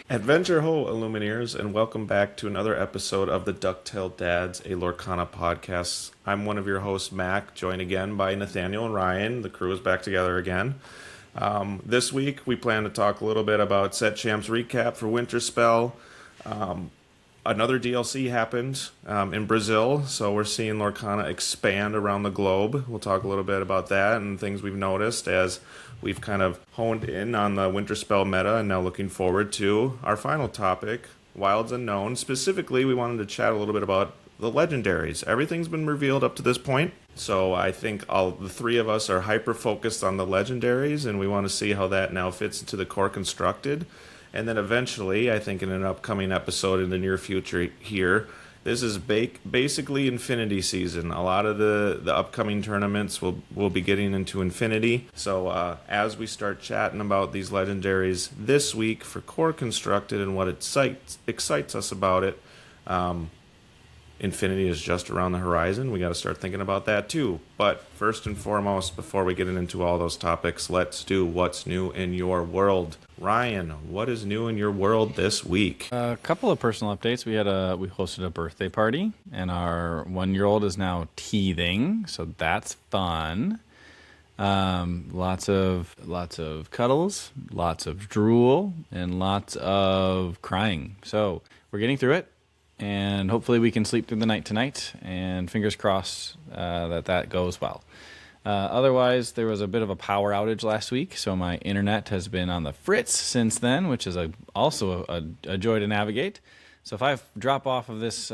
Adventure ho, Illumineers, and welcome back to another episode of the DuckTale Dads, a Lorcana Podcast. I'm one of your hosts, Mac, joined again by Nathaniel and Ryan. The crew is back together again. This week, we plan to talk a little bit about Set Champs recap for Winterspell. Another DLC happened in Brazil, so we're seeing Lorcana expand around the globe. We'll talk a little bit about that and things we've noticed as we've kind of honed in on the Winterspell meta and now looking forward to our final topic, Wilds Unknown. Specifically, we wanted to chat a little bit about the legendaries. Everything's been revealed up to this point, so I think all the three of us are hyper-focused on the legendaries, and we want to see how that now fits into the core constructed. And then eventually, I think in an upcoming episode in the near future here, this is basically Infinity season. A lot of the upcoming tournaments will be getting into Infinity. So as we start chatting about these legendaries this week for core constructed and what excites us about it, Infinity is just around the horizon. We got to start thinking about that too. But first and foremost, before we get into all those topics, let's do what's new in your world. Ryan, what is new in your world this week? A couple of personal updates. We hosted a birthday party, and our 1-year-old is now teething, so that's fun. Lots of cuddles, lots of drool, and lots of crying. So we're getting through it. And hopefully we can sleep through the night tonight, and fingers crossed that goes well. Otherwise, there was a bit of a power outage last week, so my internet has been on the fritz since then, which is also a joy to navigate. So if I drop off of this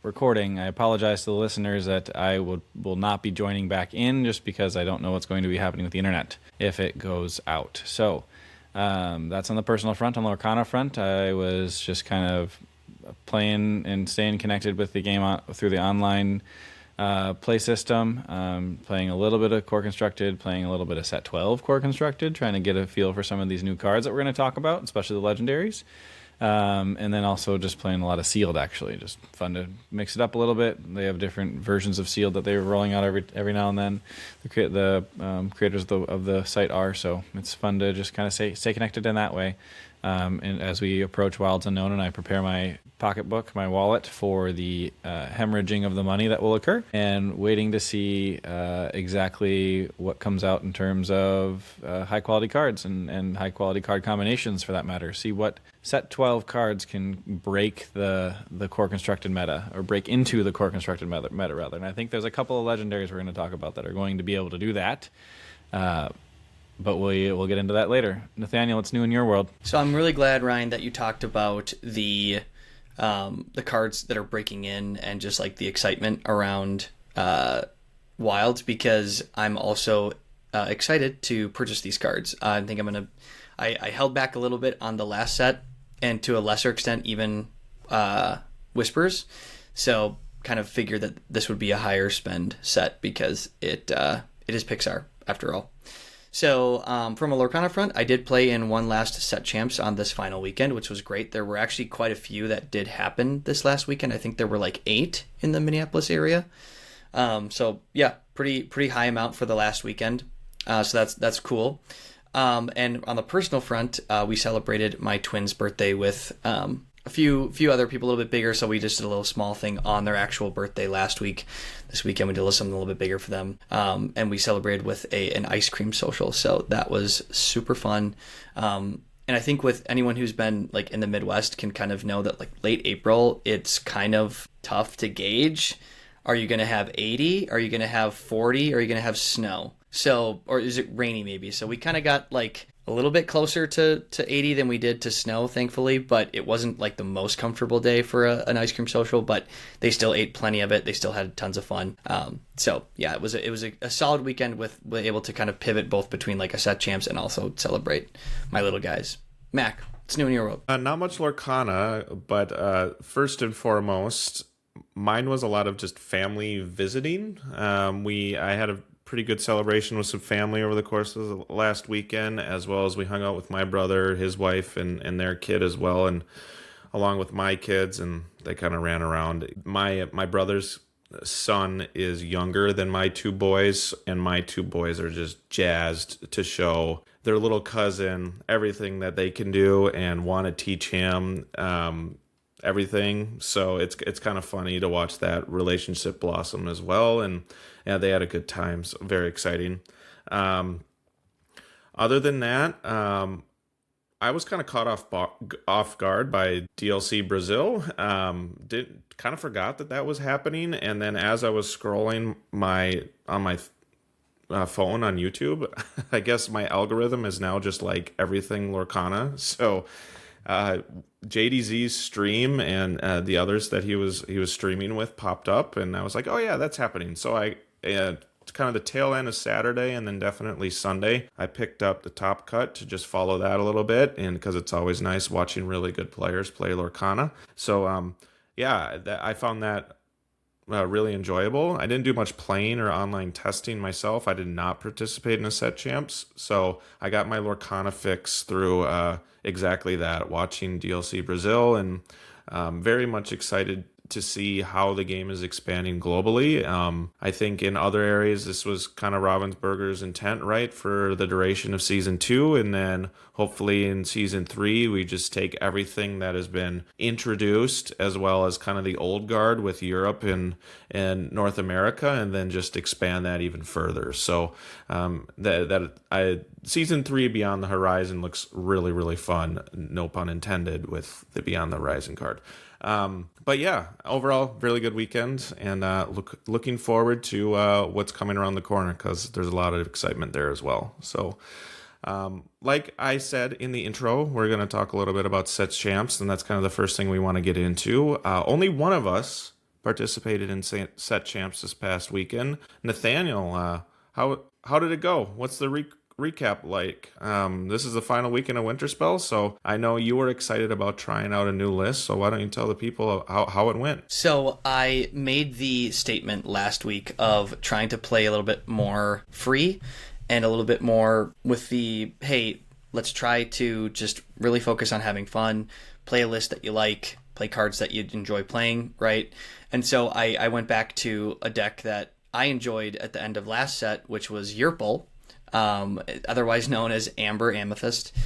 recording, I apologize to the listeners that I will not be joining back in, just because I don't know what's going to be happening with the internet if it goes out. So that's on the personal front. On the Lorcana front, I was just kind of playing and staying connected with the game through the online play system, playing a little bit of core constructed, playing a little bit of set 12 core constructed, trying to get a feel for some of these new cards that we're going to talk about, especially the legendaries, and then also just playing a lot of sealed. Actually, just fun to mix it up a little bit. They have different versions of sealed that they're rolling out every now and then. The creators of the site are, so it's fun to just kind of stay connected in that way. And as we approach Wilds Unknown and I prepare my pocketbook, my wallet, for the hemorrhaging of the money that will occur, and waiting to see exactly what comes out in terms of high-quality cards and high-quality card combinations, for that matter. See what set 12 cards can break the core constructed meta, or break into the core constructed meta rather. And I think there's a couple of legendaries we're going to talk about that are going to be able to do that. But we'll get into that later. Nathaniel, what's new in your world? So I'm really glad, Ryan, that you talked about the cards that are breaking in and just like the excitement around Wilds, because I'm also excited to purchase these cards. I think I held back a little bit on the last set, and to a lesser extent even Whispers. So kind of figured that this would be a higher spend set because it is Pixar after all. So from a Lorcana front, I did play in one last set champs on this final weekend, which was great. There were actually quite a few that did happen this last weekend. I think there were like 8 in the Minneapolis area. So yeah, pretty high amount for the last weekend. So that's cool. And on the personal front, we celebrated my twins' birthday with a few other people a little bit bigger, so we just did a little small thing on their actual birthday last week. This weekend we did something a little bit bigger for them, and we celebrated with an ice cream social, so that was super fun. And I think with anyone who's been like in the Midwest can kind of know that like late April, it's kind of tough to gauge. Are you going to have 80? Are you going to have 40? Are you going to have snow? So, or is it rainy maybe? So we kind of got like a little bit closer to 80 than we did to snow, thankfully, but it wasn't like the most comfortable day for an ice cream social, but they still ate plenty of it. They still had tons of fun. So yeah, it was a solid weekend with able to kind of pivot both between like a set champs and also celebrate my little guys. Mac, what's new in your world? Not much Lorcana, but first and foremost, mine was a lot of just family visiting. I had a pretty good celebration with some family over the course of the last weekend, as well as we hung out with my brother, his wife, and their kid as well, and along with my kids, and they kind of ran around. My brother's son is younger than my 2 boys, and my 2 boys are just jazzed to show their little cousin everything that they can do and want to teach him everything. So it's kind of funny to watch that relationship blossom as well. And yeah, they had a good time. So very exciting. Other than that, I was kind of caught off guard by DLC Brazil. Did kind of forgot that was happening, and then as I was scrolling on my phone on YouTube, I guess my algorithm is now just like everything Lorcana. So JDZ's stream and the others that he was streaming with popped up, and I was like, oh yeah, that's happening. So I kind of the tail end of Saturday and then definitely Sunday, I picked up the Top Cut to just follow that a little bit, and because it's always nice watching really good players play Lorcana. So I found that really enjoyable. I didn't do much playing or online testing myself. I did not participate in a set champs, so I got my Lorcana fix through exactly that, watching DLC Brazil, and very much excited to see how the game is expanding globally. I think in other areas, this was kind of Ravensburger's intent, right, for the duration of Season 2, and then hopefully in Season 3, we just take everything that has been introduced, as well as kind of the old guard with Europe and North America, and then just expand that even further. So Season 3 Beyond the Horizon looks really, really fun, no pun intended, with the Beyond the Horizon card. But yeah, overall, really good weekend, and looking forward to what's coming around the corner, because there's a lot of excitement there as well. So, like I said in the intro, we're going to talk a little bit about set champs, and that's kind of the first thing we want to get into. Only one of us participated in set champs this past weekend. Nathaniel, how did it go? What's the recap like? This is the final weekend of Winterspell, so I know you were excited about trying out a new list, so why don't you tell the people how it went? So I made the statement last week of trying to play a little bit more free and a little bit more with the, hey, let's try to just really focus on having fun, play a list that you like, play cards that you enjoy playing, right? And so I went back to a deck that I enjoyed at the end of last set, which was Yerpal, otherwise known as Amber Amethyst,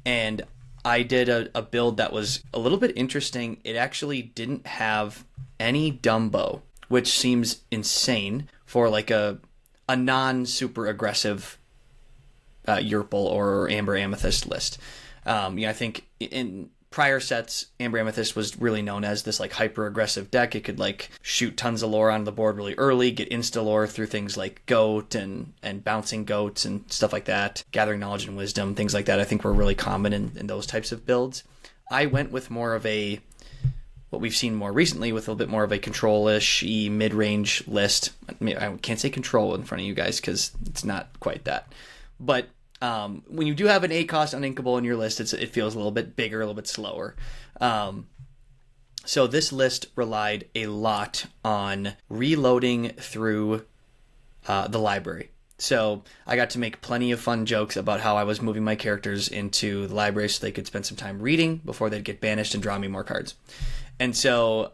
and I did a build that was a little bit interesting. It actually didn't have any Dumbo, which seems insane for like a non-super aggressive Yerpal or Amber Amethyst list. I think in prior sets, Amber Amethyst was really known as this like hyper aggressive deck. It could like shoot tons of lore onto the board really early, get insta lore through things like Goat and bouncing goats and stuff like that, gathering knowledge and wisdom, things like that I think were really common in those types of builds. I went with more of what we've seen more recently, with a little bit more of a control-ish mid-range list. I can't say control in front of you guys because it's not quite that. But when you do have an 8-cost uninkable in your list, it feels a little bit bigger, a little bit slower. So this list relied a lot on reloading through the library. So I got to make plenty of fun jokes about how I was moving my characters into the library so they could spend some time reading before they'd get banished and draw me more cards. And so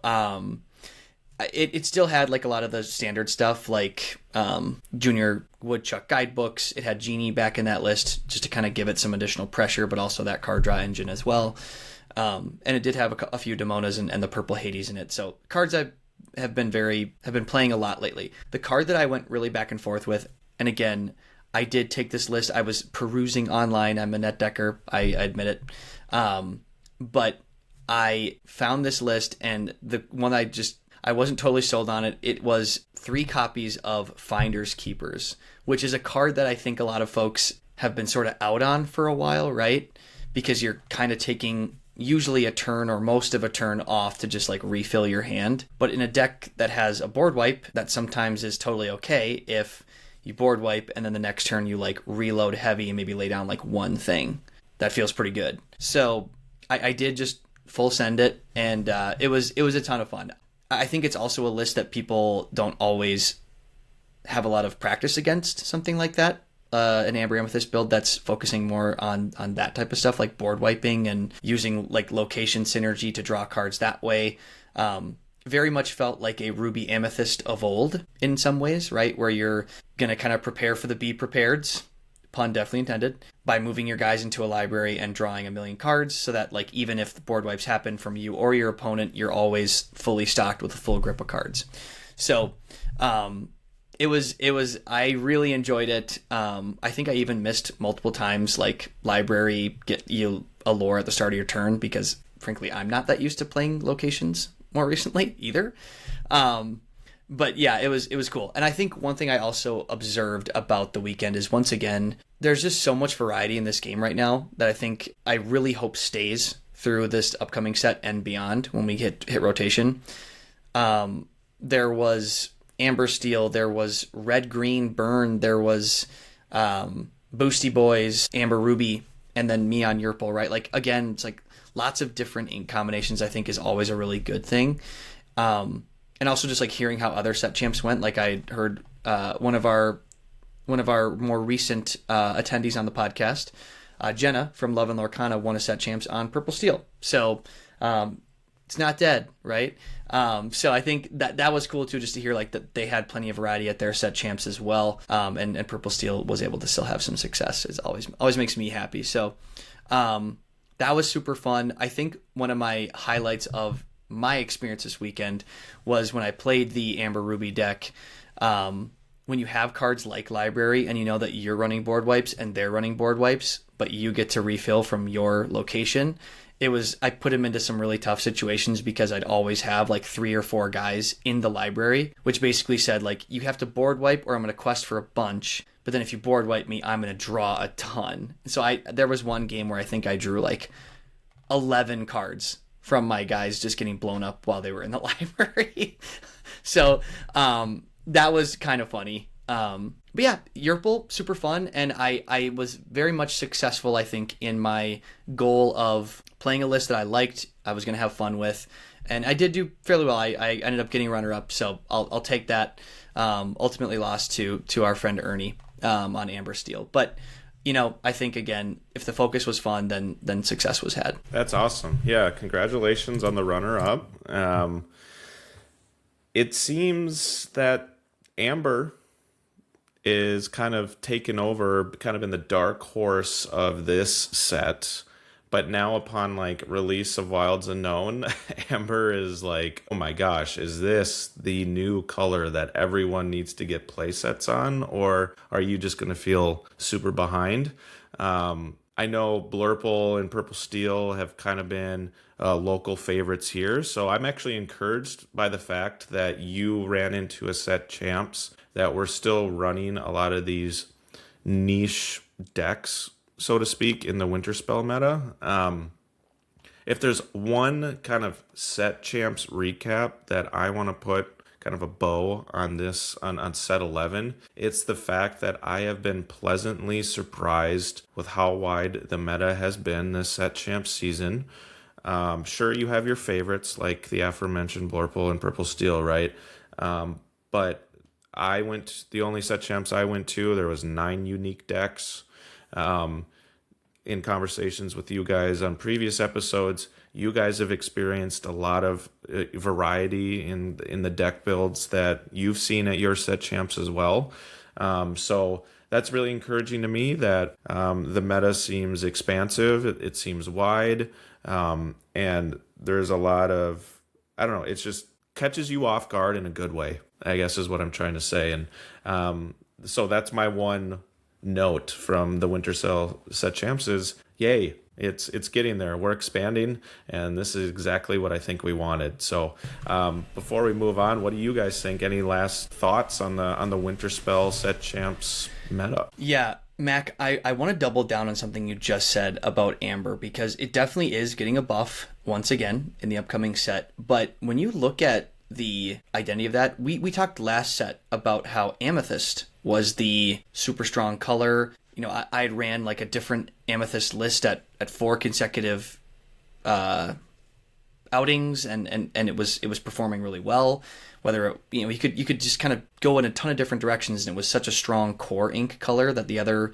it still had like a lot of the standard stuff, like Junior Woodchuck guidebooks. It had Genie back in that list just to kind of give it some additional pressure, but also that card draw engine as well. And it did have a few Demonas and the Purple Hades in it. So cards I have been playing a lot lately. The card that I went really back and forth with, and again, I did take this list. I was perusing online. I'm a net decker. I admit it. But I found this list, and the one I wasn't totally sold on it. It was 3 copies of Finders Keepers, which is a card that I think a lot of folks have been sort of out on for a while, right? Because you're kind of taking usually a turn or most of a turn off to just like refill your hand. But in a deck that has a board wipe, that sometimes is totally okay if you board wipe and then the next turn you like reload heavy and maybe lay down like one thing. That feels pretty good. So I did just full send it, and it was a ton of fun. I think it's also a list that people don't always have a lot of practice against, something like that. An Amber Amethyst build that's focusing more on that type of stuff, like board wiping and using like location synergy to draw cards that way. Very much felt like a Ruby Amethyst of old in some ways, right? Where you're going to kind of prepare for the be prepareds, pun definitely intended, by moving your guys into a library and drawing a million cards so that like even if the board wipes happen from you or your opponent, you're always fully stocked with a full grip of cards. So it was I really enjoyed it. I think I even missed multiple times like library get you a lore at the start of your turn because frankly I'm not that used to playing locations more recently either. But yeah, it was cool. And I think one thing I also observed about the weekend is once again, there's just so much variety in this game right now that I think I really hope stays through this upcoming set and beyond when we hit rotation. There was Amber Steel, there was Red Green Burn, there was Boosty Boys, Amber Ruby, and then Neon Yurple, right? Like again, it's like lots of different ink combinations I think is always a really good thing. And also just like hearing how other set champs went. Like I heard one of our more recent attendees on the podcast, Jenna from Love and Lorcana, won a set champs on Purple Steel. So it's not dead, right? So I think that was cool too, just to hear like that they had plenty of variety at their set champs as well. And Purple Steel was able to still have some success. It always makes me happy. So that was super fun. I think one of my highlights of my experience this weekend was when I played the Amber Ruby deck. When you have cards like Library and you know that you're running board wipes and they're running board wipes, but you get to refill from your location. I put him into some really tough situations because I'd always have like 3 or 4 guys in the library, which basically said like, you have to board wipe or I'm going to quest for a bunch. But then if you board wipe me, I'm going to draw a ton. So there was one game where I think I drew like 11 cards from my guys just getting blown up while they were in the library. So that was kind of funny. But yeah, Yurple, super fun. And I was very much successful, I think, in my goal of playing a list that I liked, I was going to have fun with. And I did do fairly well. I ended up getting runner-up, so I'll take that. Ultimately lost to our friend Ernie on Amber Steel. But you know, I think, again, if the focus was fun, then success was had. That's awesome. Yeah, congratulations on the runner-up. It seems that Amber is kind of taken over, kind of in the dark horse of this set. But now upon like release of Wilds Unknown, Amber is like, oh my gosh, is this the new color that everyone needs to get play sets on? Or are you just going to feel super behind? I know Blurple and Purple Steel have kind of been local favorites here. So I'm actually encouraged by the fact that you ran into a set champs that were still running a lot of these niche decks, so to speak, in the Winterspell meta. If there's one kind of set champs recap that I want to put kind of a bow on this on set 11, it's the fact that I have been pleasantly surprised with how wide the meta has been this set champs season. Sure, you have your favorites like the aforementioned Blurple and Purple Steel, right? But the only set champs I went to, there was 9 unique decks. In conversations with you guys on previous episodes, you guys have experienced a lot of variety in the deck builds that you've seen at your set champs as well. So that's really encouraging to me that the meta seems expansive. It seems wide. And there's a lot of, I don't know, it's just catches you off guard in a good way, I guess is what I'm trying to say. And so that's my one note from the Winterspell set champs is, yay, it's getting there. We're expanding, and this is exactly what I think we wanted. So before we move on, what do you guys think? Any last thoughts on the Winterspell set champs meta? Yeah, Mac, I want to double down on something you just said about Amber, because it definitely is getting a buff once again in the upcoming set. But when you look at the identity of that, we talked last set about how Amethyst was the super strong color. You know, I ran like a different Amethyst list at 4 consecutive outings, and it was performing really well. Whether you could just kind of go in a ton of different directions, and it was such a strong core ink color that the other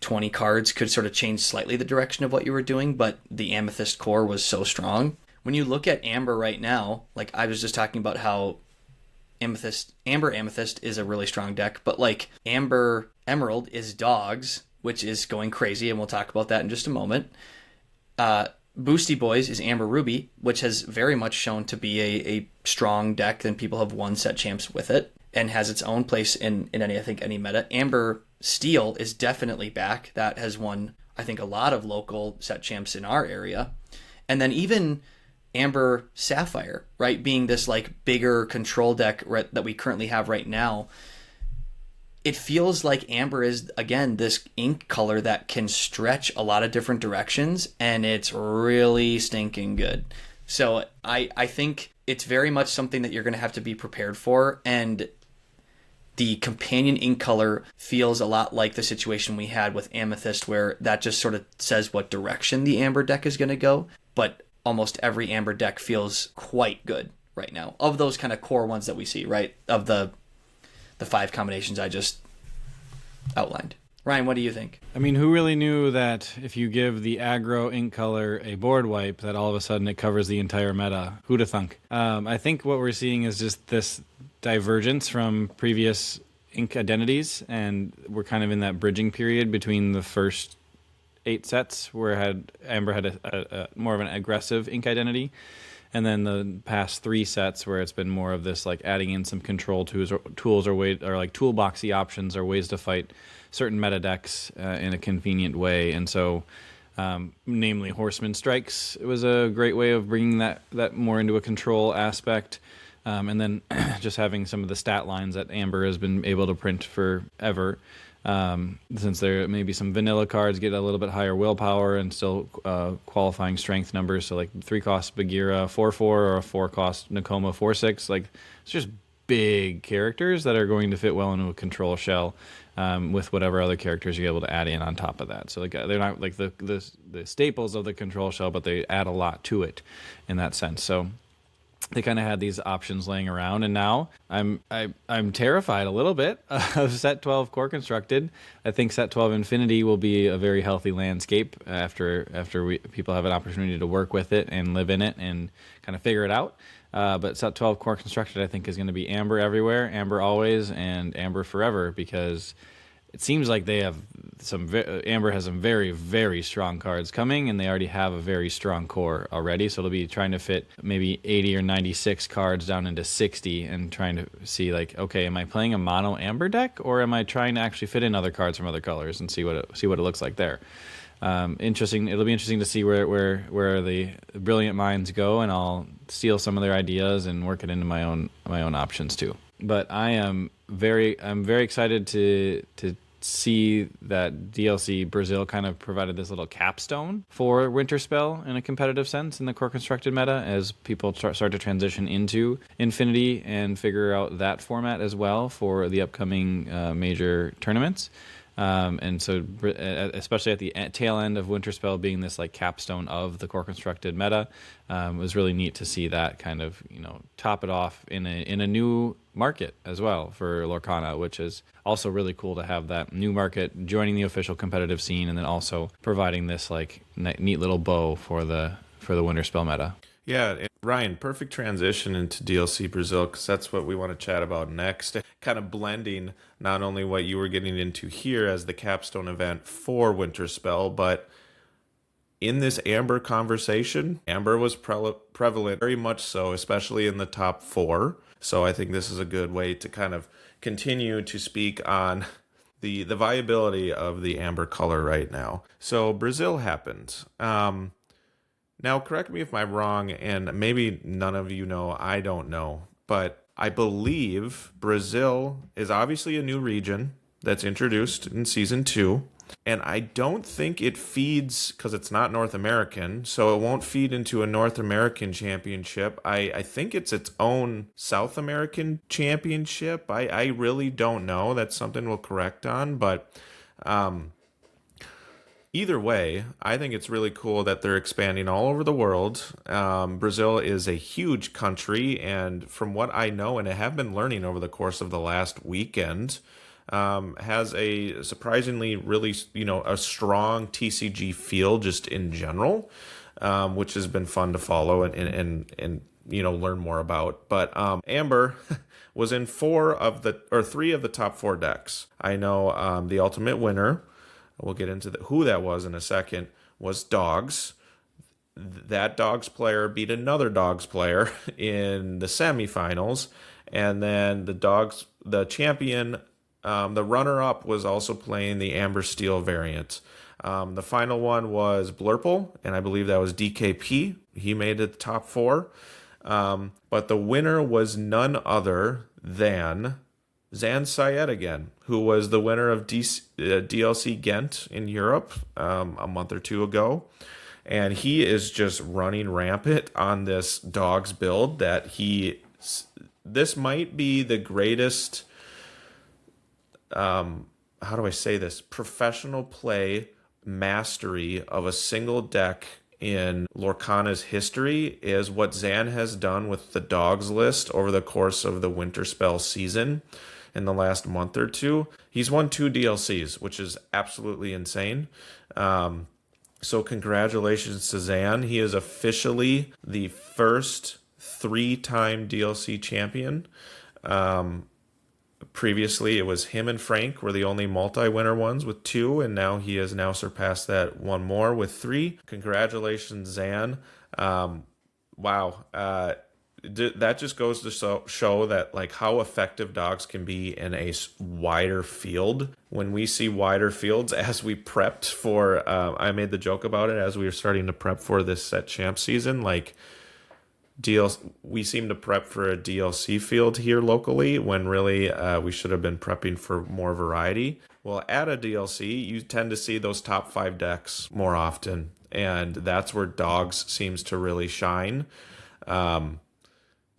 20 cards could sort of change slightly the direction of what you were doing, but the Amethyst core was so strong. When you look at Amber right now, like I was just talking about how Amber Amethyst is a really strong deck, but like Amber Emerald is dogs, which is going crazy, and we'll talk about that in just a moment. Boosty Boys is Amber Ruby, which has very much shown to be a strong deck, and people have won set champs with it, and has its own place in any meta. Amber Steel is definitely back. That has won, I think, a lot of local set champs in our area. And then even Amber Sapphire, right, being this like bigger control deck that we currently have right now, it feels like Amber is, again, this ink color that can stretch a lot of different directions, and it's really stinking good. So I think it's very much something that you're going to have to be prepared for, and the companion ink color feels a lot like the situation we had with Amethyst, where that just sort of says what direction the Amber deck is going to go, but almost every Amber deck feels quite good right now, of those kind of core ones that we see, right, of the 5 combinations I just outlined. Ryan, what do you think? I mean, who really knew that if you give the aggro ink color a board wipe, that all of a sudden it covers the entire meta? Who'da thunk? I think what we're seeing is just this divergence from previous ink identities, and we're kind of in that bridging period between the first 8 sets where Amber had a more of an aggressive ink identity, and then the past 3 sets where it's been more of this like adding in some control tools or like toolboxy options or ways to fight certain meta decks in a convenient way. And so namely Horseman Strikes was a great way of bringing that more into a control aspect. And then just having some of the stat lines that Amber has been able to print forever. Since there may be some vanilla cards get a little bit higher willpower and still qualifying strength numbers, so like 3-cost Bagheera 4/4 or a 4-cost Nakoma 4/6, like it's just big characters that are going to fit well into a control shell with whatever other characters you're able to add in on top of that. So like they're not like the staples of the control shell, but they add a lot to it in that sense. So they kind of had these options laying around, and now I'm terrified a little bit of Set 12 Core Constructed. I think Set 12 Infinity will be a very healthy landscape after people have an opportunity to work with it and live in it and kind of figure it out. But Set 12 Core Constructed, I think, is going to be Amber everywhere, Amber always, and Amber forever, because it seems like they have Amber has some very, very strong cards coming, and they already have a very strong core already. So it'll be trying to fit maybe 80 or 96 cards down into 60 and trying to see like, okay, am I playing a mono Amber deck, or am I trying to actually fit in other cards from other colors and see what it looks like there. Interesting. It'll be interesting to see where the brilliant minds go, and I'll steal some of their ideas and work it into my own options too. But I'm very excited to see that DLC Brazil kind of provided this little capstone for Winterspell in a competitive sense in the core constructed meta, as people start to transition into Infinity and figure out that format as well for the upcoming major tournaments. And so, especially at the tail end of Winterspell being this like capstone of the core constructed meta, it was really neat to see that kind of top it off in a new market as well for Lorcana, which is also really cool to have that new market joining the official competitive scene, and then also providing this like neat little bow for the Winterspell meta. Yeah, and Ryan, perfect transition into DLC Brazil, because that's what we want to chat about next. Kind of blending not only what you were getting into here as the capstone event for Winterspell, but in this Amber conversation, Amber was prevalent, very much so, especially in the top 4. So I think this is a good way to kind of continue to speak on the viability of the Amber color right now. So Brazil happened. Now, correct me if I'm wrong, and maybe none of you know, I don't know, but I believe Brazil is obviously a new region that's introduced in Season 2, and I don't think it feeds, because it's not North American, so it won't feed into a North American championship. I think it's its own South American championship. I really don't know. That's something we'll correct on, but either way, I think it's really cool that they're expanding all over the world. Brazil is a huge country, and from what I know and I have been learning over the course of the last weekend, has a surprisingly really, a strong TCG feel just in general, which has been fun to follow and learn more about. But Amber was in 3 of the top 4 decks. I know the Ultimate Winner we'll get into who that was in a second, was Dogs. That Dogs player beat another Dogs player in the semifinals, and then the champion, the runner-up was also playing the Amber Steel variant. The final one was Blurple, and I believe that was DKP. He made it the top 4. But the winner was none other than Zan Syed again, who was the winner of DLC Ghent in Europe a month or 2 ago. And he is just running rampant on this Dogs build this might be the greatest, how do I say this, professional play mastery of a single deck in Lorcana's history is what Zan has done with the Dogs list over the course of the Winterspell season in the last month or 2. He's won 2 DLCs, which is absolutely insane. So congratulations to Zan. He is officially the first 3-time DLC champion. Previously, it was him and Frank were the only multi-winner ones with 2, and now he has now surpassed that one more with 3. Congratulations, Zan. Wow. That just goes to show that like how effective Dogs can be in a wider field. When we see wider fields, as we prepped for, I made the joke about it as we were starting to prep for this set champ season, like we seem to prep for a DLC field here locally when really we should have been prepping for more variety. Well, at a DLC, you tend to see those top 5 decks more often, and that's where Dogs seems to really shine.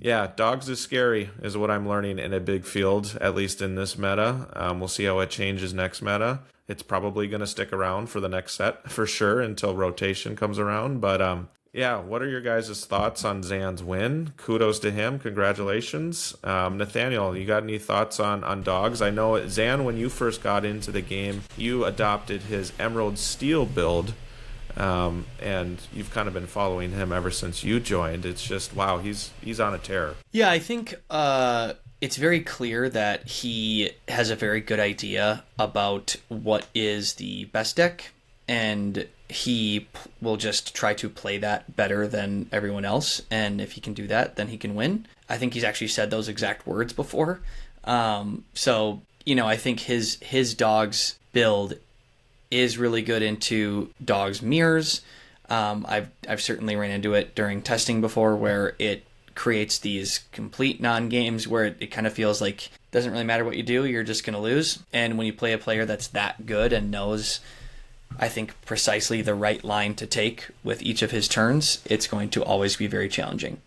Yeah, Dogs is scary is what I'm learning in a big field, at least in this meta. We'll see how it changes next meta. It's probably going to stick around for the next set for sure until rotation comes around. But yeah, what are your guys' thoughts on Zan's win? Kudos to him. Congratulations. Nathaniel, you got any thoughts on Dogs? I know, Zan, when you first got into the game, you adopted his Emerald Steel build. And you've kind of been following him ever since you joined. It's just, wow, he's on a tear. Yeah, I think it's very clear that he has a very good idea about what is the best deck, and he will just try to play that better than everyone else. And if he can do that, then he can win. I think he's actually said those exact words before. So, I think his Dogs build is really good into Dogs mirrors. I've certainly ran into it during testing before, where it creates these complete non-games where it kind of feels like it doesn't really matter what you do, you're just going to lose. And when you play a player that's that good and knows, I think, precisely the right line to take with each of his turns, it's going to always be very challenging.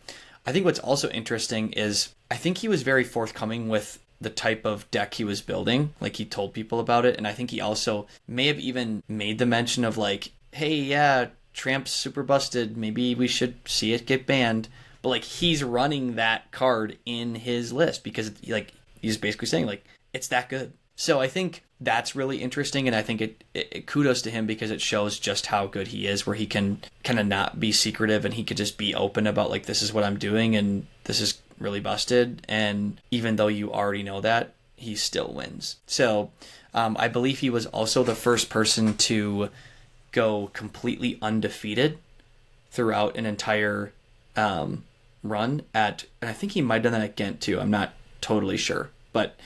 I think what's also interesting is I think he was very forthcoming with the type of deck he was building. Like, he told people about it, and I think he also may have even made the mention of like, hey, yeah, Tramp's super busted, maybe we should see it get banned. But like, he's running that card in his list because like he's basically saying like it's that good. So I think that's really interesting, and I think it kudos to him because it shows just how good he is, where he can kind of not be secretive and he could just be open about like, this is what I'm doing and this is really busted, and even though you already know that, he still wins. So I believe he was also the first person to go completely undefeated throughout an entire run and I think he might have done that at Ghent too, I'm not totally sure, but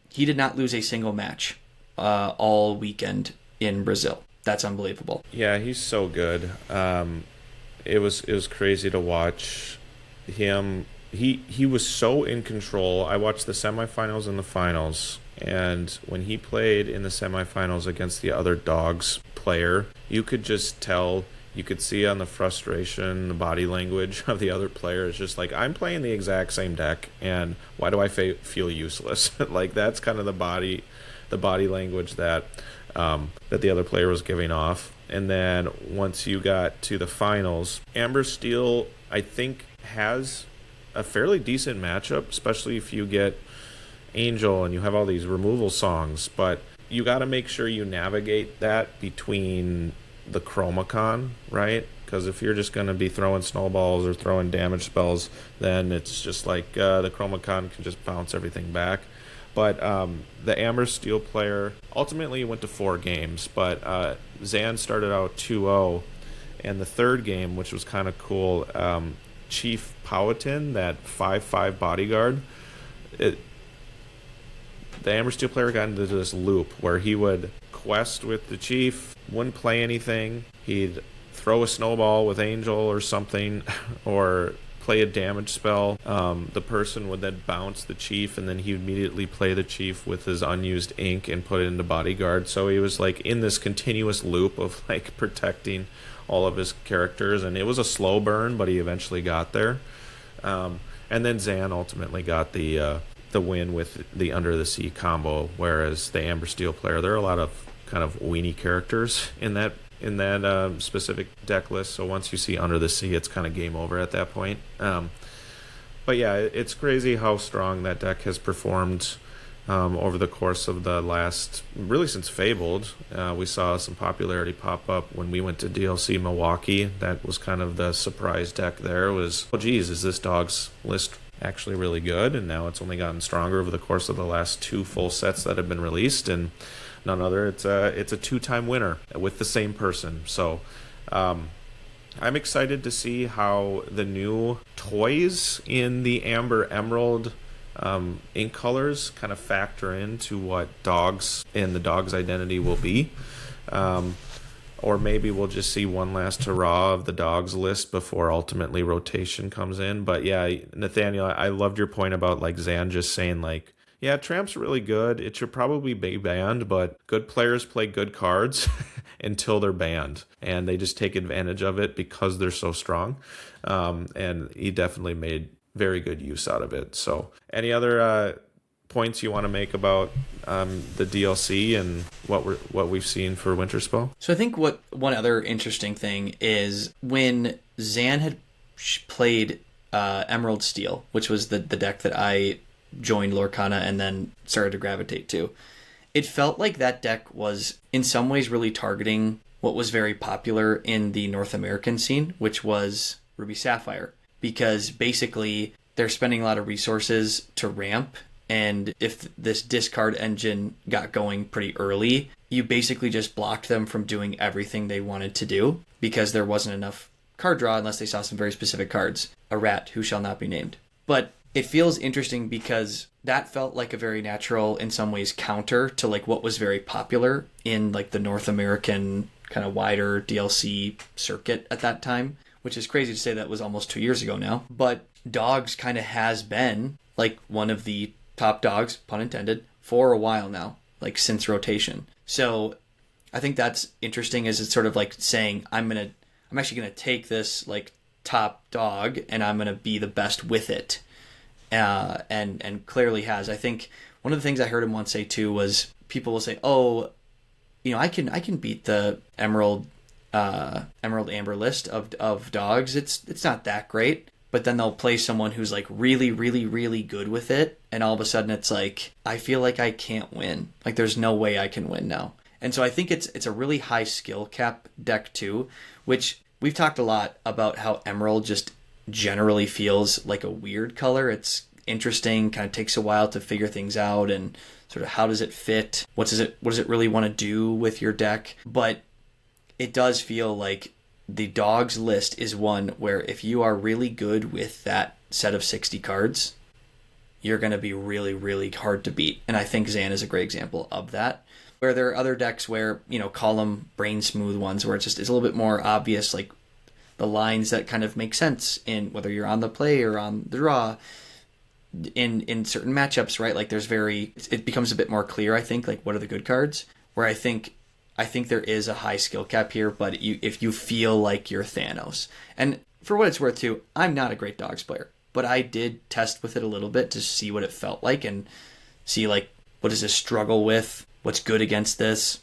he did not lose a single match all weekend in Brazil. That's unbelievable. Yeah, he's so good. It was crazy to watch him. He was so in control. I watched the semifinals and the finals, and when he played in the semifinals against the other Dogs player, you could just tell, you could see on the frustration, the body language of the other player. It's just like, I'm playing the exact same deck, and why do I feel useless? Like, that's kind of the body language that the other player was giving off. And then once you got to the finals, Amber Steel, I think, has a fairly decent matchup, especially if you get Angel and you have all these removal songs, but you got to make sure you navigate that between the Chromacon, right? Because if you're just going to be throwing snowballs or throwing damage spells, then it's just like the Chromacon can just bounce everything back. But the Amber Steel player ultimately went to 4 games, but Zan started out 2-0, and the third game, which was kind of cool, Chief Powhatan, that 5/5 bodyguard, the Amber Steel player got into this loop where he would quest with the Chief, wouldn't play anything, he'd throw a snowball with Angel or something, or play a damage spell. The person would then bounce the Chief, and then he would immediately play the Chief with his unused ink and put it into bodyguard. So he was like in this continuous loop of like protecting all of his characters, and it was a slow burn, but he eventually got there. And then Zan ultimately got the win with the Under the Sea combo, whereas the Amber Steel player, there are a lot of kind of weenie characters in that specific deck list, so once you see Under the Sea, it's kind of game over at that point. But yeah, it's crazy how strong that deck has performed over the course of the last, really since Fabled. We saw some popularity pop up when we went to DLC Milwaukee. That was kind of the surprise deck there, was, oh geez, is this dog's list actually really good? And now it's only gotten stronger over the course of the last 2 full sets that have been released, and none other, it's a 2-time winner with the same person. So I'm excited to see how the new toys in the Amber Emerald ink colors kind of factor into what dogs and the dog's identity will be. Or maybe we'll just see one last hurrah of the dogs list before ultimately rotation comes in. But yeah, Nathaniel, I loved your point about like Zan just saying like, yeah, Tramp's really good. It should probably be banned, but good players play good cards until they're banned, and they just take advantage of it because they're so strong. And he definitely made very good use out of it. So any other points you want to make about the DLC and what we've seen for Winterspell? So I think one other interesting thing is when Zan had played Emerald Steel, which was the deck that I joined Lorcana and then started to gravitate to, it felt like that deck was in some ways really targeting what was very popular in the North American scene, which was Ruby Sapphire, because basically they're spending a lot of resources to ramp, and if this discard engine got going pretty early, you basically just blocked them from doing everything they wanted to do because there wasn't enough card draw unless they saw some very specific cards. A rat who shall not be named. But it feels interesting because that felt like a very natural, in some ways, counter to like what was very popular in like the North American kind of wider DLC circuit at that time, which is crazy to say that was almost 2 years ago now. But dogs kind of has been like one of the top dogs, pun intended, for a while now, like since rotation. So I think that's interesting, as it's sort of like saying, I'm actually gonna take this like top dog and I'm gonna be the best with it. And clearly has. I think one of the things I heard him once say too was people will say, "Oh, you know, I can beat the Emerald Amber list of dogs. It's not that great." But then they'll play someone who's like really, really, really good with it, and all of a sudden it's like, I feel like I can't win. Like there's no way I can win now. And so I think it's a really high skill cap deck too, which we've talked a lot about how Emerald just generally feels like a weird color. It's interesting, kind of takes a while to figure things out, and sort of how does it fit? What does it really want to do with your deck? But it does feel like the dogs list is one where if you are really good with that set of 60 cards, you're going to be really, really hard to beat. And I think Zan is a great example of that. Where there are other decks where, you know, call them brain smooth ones, where it's a little bit more obvious, like the lines that kind of make sense in whether you're on the play or on the draw in certain matchups, right? Like it becomes a bit more clear, I think, like what are the good cards, where I think there is a high skill cap here, but if you feel like you're Thanos. And for what it's worth too, I'm not a great dogs player, but I did test with it a little bit to see what it felt like and see like, what does this struggle with? What's good against this?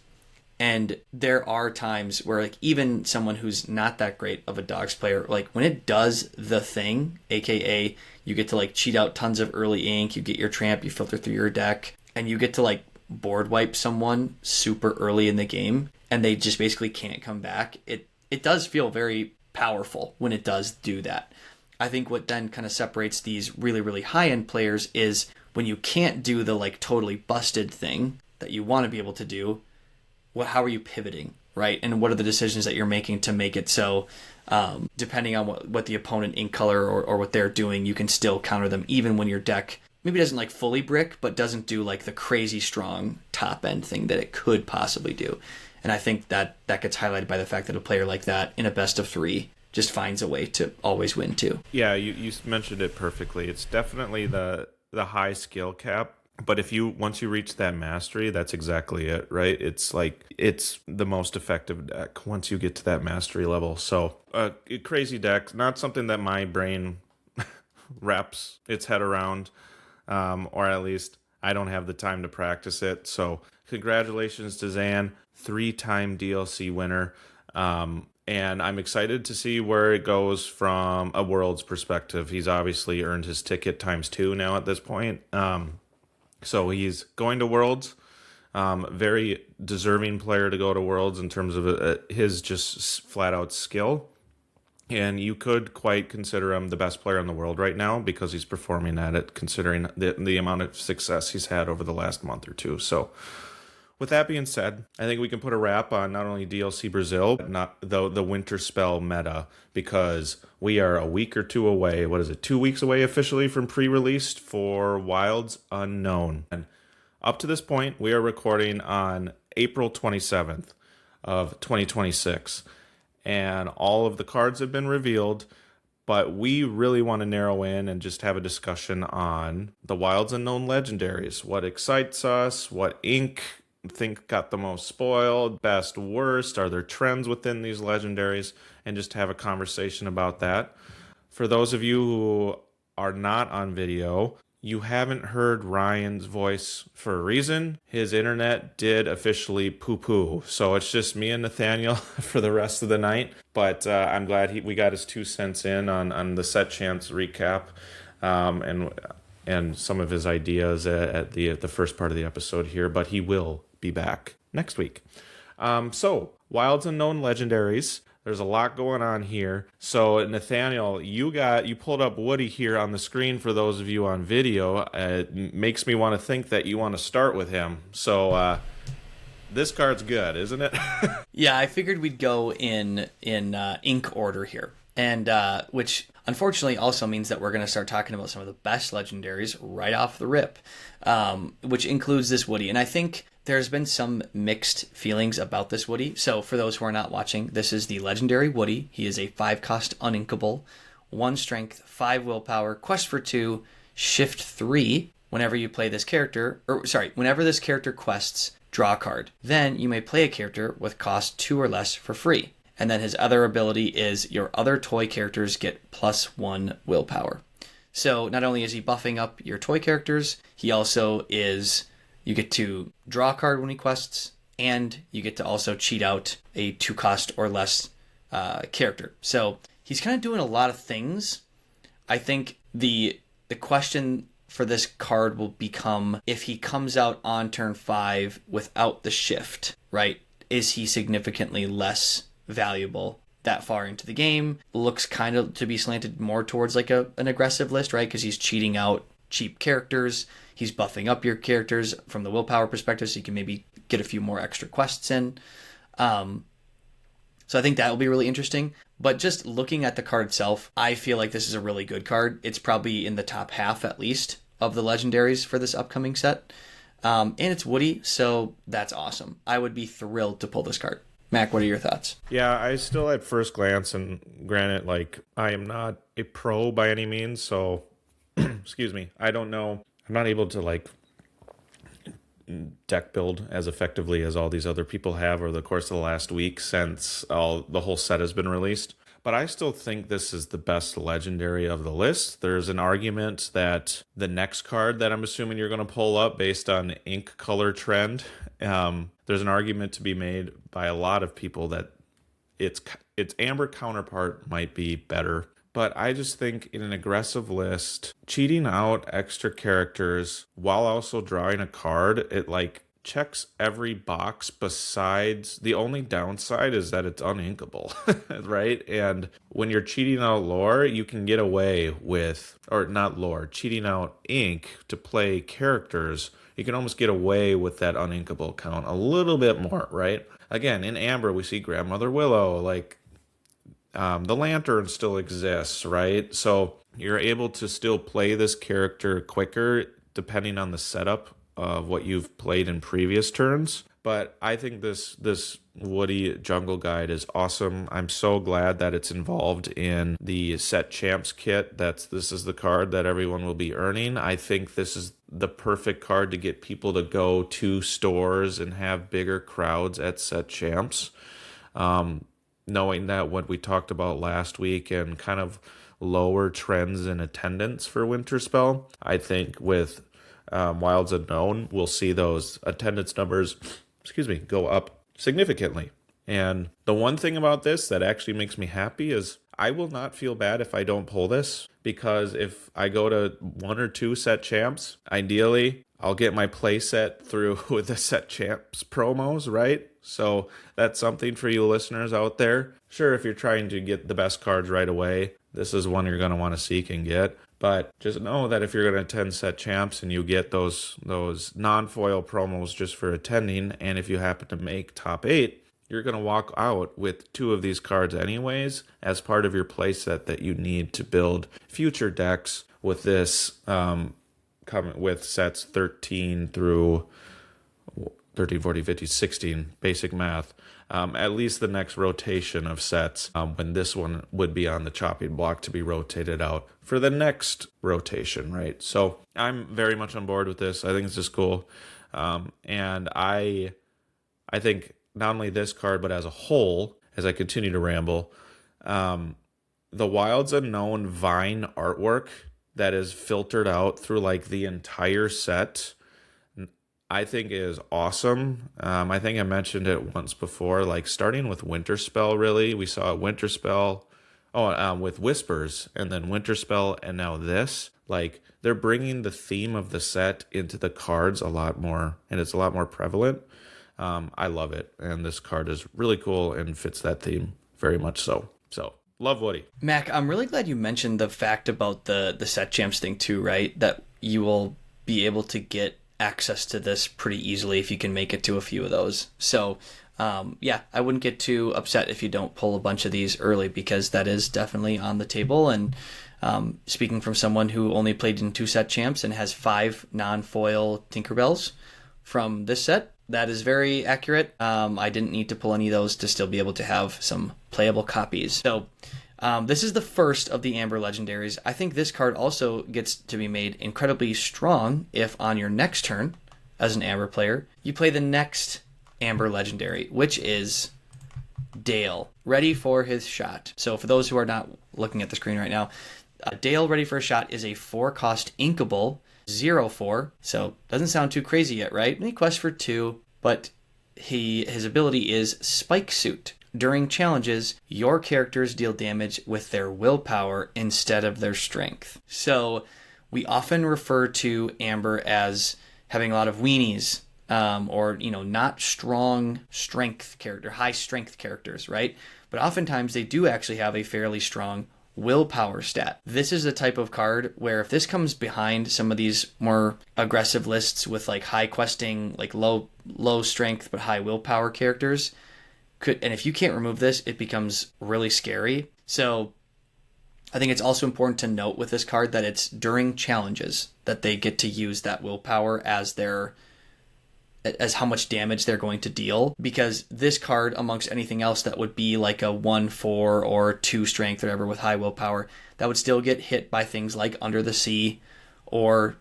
And there are times where like even someone who's not that great of a dogs player, like when it does the thing, aka you get to like cheat out tons of early ink, you get your tramp, you filter through your deck, and you get to like board wipe someone super early in the game and they just basically can't come back. It does feel very powerful when it does do that. I think what then kind of separates these really, really high-end players is when you can't do the like totally busted thing that you want to be able to do, how are you pivoting, right? And what are the decisions that you're making to make it so, depending on what the opponent ink color or what they're doing, you can still counter them even when your deck maybe doesn't like fully brick, but doesn't do like the crazy strong top end thing that it could possibly do. And I think that gets highlighted by the fact that a player like that in a best of 3 just finds a way to always win too. Yeah, you mentioned it perfectly. It's definitely the high skill cap. But once you reach that mastery, that's exactly it, right? It's like, it's the most effective deck once you get to that mastery level. So a crazy deck, not something that my brain wraps its head around, or at least I don't have the time to practice it. So congratulations to Zan, 3-time DLC winner. And I'm excited to see where it goes from a Worlds perspective. He's obviously earned his ticket ×2 now at this point. So he's going to Worlds. Very deserving player to go to Worlds in terms of his just flat out skill. And you could quite consider him the best player in the world right now because he's performing at it, considering the amount of success he's had over the last month or two. So with that being said, I think we can put a wrap on not only DLC Brazil, but not the Winterspell meta, because we are a week or two away. What is it? 2 weeks away officially from pre-released for Wilds Unknown. And up to this point, we are recording on April 27th of 2026. And all of the cards have been revealed, but we really want to narrow in and just have a discussion on the Wilds Unknown legendaries. What excites us? What ink think got the most spoiled? Best, worst? Are there trends within these legendaries? And just have a conversation about that. For those of you who are not on video, you haven't heard Ryan's voice for a reason. His internet did officially poo-poo. So it's just me and Nathaniel for the rest of the night. But I'm glad we got his 2 cents in on the set chance recap, and some of his ideas at the first part of the episode here. But he will be back next week. So Wilds Unknown legendaries. There's a lot going on here. So Nathaniel, you pulled up Woody here on the screen for those of you on video. It makes me want to think that you want to start with him. So this card's good, isn't it? Yeah, I figured we'd go in ink order here, and which unfortunately also means that we're going to start talking about some of the best legendaries right off the rip, which includes this Woody. And I think there's been some mixed feelings about this Woody. So for those who are not watching, this is the legendary Woody. He is a 5-cost uninkable, 1 strength, 5 willpower, quest for 2, shift 3. Whenever you play this character, whenever this character quests, draw a card. Then you may play a character with cost 2 or less for free. And then his other ability is your other toy characters get +1 willpower. So not only is he buffing up your toy characters, he also you get to draw a card when he quests, and you get to also cheat out a 2-cost or less character. So he's kind of doing a lot of things. I think the question for this card will become, if he comes out on turn 5 without the shift, right? Is he significantly less valuable that far into the game? Looks kind of to be slanted more towards like an aggressive list, right? Because he's cheating out cheap characters. He's buffing up your characters from the willpower perspective, so you can maybe get a few more extra quests in. So I think that will be really interesting. But just looking at the card itself, I feel like this is a really good card. It's probably in the top half, at least, of the legendaries for this upcoming set. And it's Woody, so that's awesome. I would be thrilled to pull this card. Mac, what are your thoughts? Yeah, I still at first glance, and granted, like, I am not a pro by any means, so excuse me, I don't know. I'm not able to like deck build as effectively as all these other people have over the course of the last week since the whole set has been released. But I still think this is the best legendary of the list. There's an argument that the next card that I'm assuming you're going to pull up based on ink color trend, there's an argument to be made by a lot of people that its amber counterpart might be better. But I just think in an aggressive list, cheating out extra characters while also drawing a card, it like checks every box besides the only downside is that it's uninkable, right? And when you're cheating out lore, you can get away with, or not lore, cheating out ink to play characters. You can almost get away with that uninkable count a little bit more, right? Again, in Amber, we see Grandmother Willow, like the lantern still exists, right? So you're able to still play this character quicker depending on the setup of what you've played in previous turns. But I think this Woody Jungle Guide is awesome. I'm so glad that it's involved in the Set Champs kit. This is the card that everyone will be earning. I think this is the perfect card to get people to go to stores and have bigger crowds at Set Champs. Knowing that what we talked about last week and kind of lower trends in attendance for Winterspell, I think with Wilds Unknown, we'll see those attendance numbers, go up significantly. And the one thing about this that actually makes me happy is I will not feel bad if I don't pull this, because if I go to 1 or 2 Set Champs, ideally I'll get my play set through with the Set Champs promos, right? So that's something for you listeners out there. Sure, if you're trying to get the best cards right away, this is one you're going to want to seek and get. But just know that if you're going to attend Set Champs and you get those non-foil promos just for attending, and if you happen to make top 8, you're going to walk out with 2 of these cards anyways as part of your play set that you need to build future decks with this coming with sets 13 through 13, 14, 15, 16, basic math. At least the next rotation of sets, when this one would be on the chopping block to be rotated out for the next rotation, right? So I'm very much on board with this. I think it's just cool. And I think not only this card, but as a whole, as I continue to ramble, the Wilds Unknown Vine artwork that is filtered out through like the entire set, I think is awesome. I think I mentioned it once before, like starting with Winterspell, really. We saw Winterspell, with Whispers, and then Winterspell, and now this. Like, they're bringing the theme of the set into the cards a lot more, and it's a lot more prevalent. I love it, and this card is really cool and fits that theme very much so. So, love Woody. Mac, I'm really glad you mentioned the fact about the Set Champs thing too, right? That you will be able to get access to this pretty easily if you can make it to a few of those. So, I wouldn't get too upset if you don't pull a bunch of these early, because that is definitely on the table. And speaking from someone who only played in 2 Set Champs and has 5 non-foil Tinkerbells from this set, that is very accurate. I didn't need to pull any of those to still be able to have some playable copies. So this is the first of the Amber Legendaries. I think this card also gets to be made incredibly strong if on your next turn, as an Amber player, you play the next Amber Legendary, which is Dale, ready for his shot. So for those who are not looking at the screen right now, Dale, ready for a shot, is a 4-cost inkable 0/4, so doesn't sound too crazy yet, right? He quests for 2, but his ability is Spike Suit. During challenges, your characters deal damage with their willpower instead of their strength. So we often refer to Amber as having a lot of weenies, or not strong strength character, high strength characters, right? But oftentimes they do actually have a fairly strong willpower stat. This is the type of card where if this comes behind some of these more aggressive lists with like high questing, like low strength but high willpower characters, and if you can't remove this, it becomes really scary. So I think it's also important to note with this card that it's during challenges that they get to use that willpower as how much damage they're going to deal, because this card, amongst anything else that would be like a 1/4 or 2 strength or whatever with high willpower, that would still get hit by things like Under the Sea or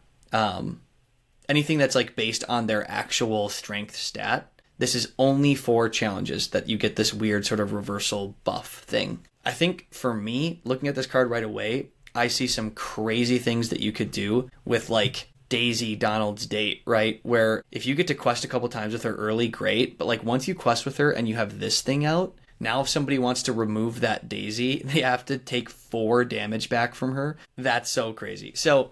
anything that's like based on their actual strength stat. This is only for challenges that you get this weird sort of reversal buff thing. I think for me, looking at this card right away, I see some crazy things that you could do with like Daisy Donald's Date, right? Where if you get to quest a couple times with her early, great. But like once you quest with her and you have this thing out, now if somebody wants to remove that Daisy, they have to take 4 damage back from her. That's so crazy. So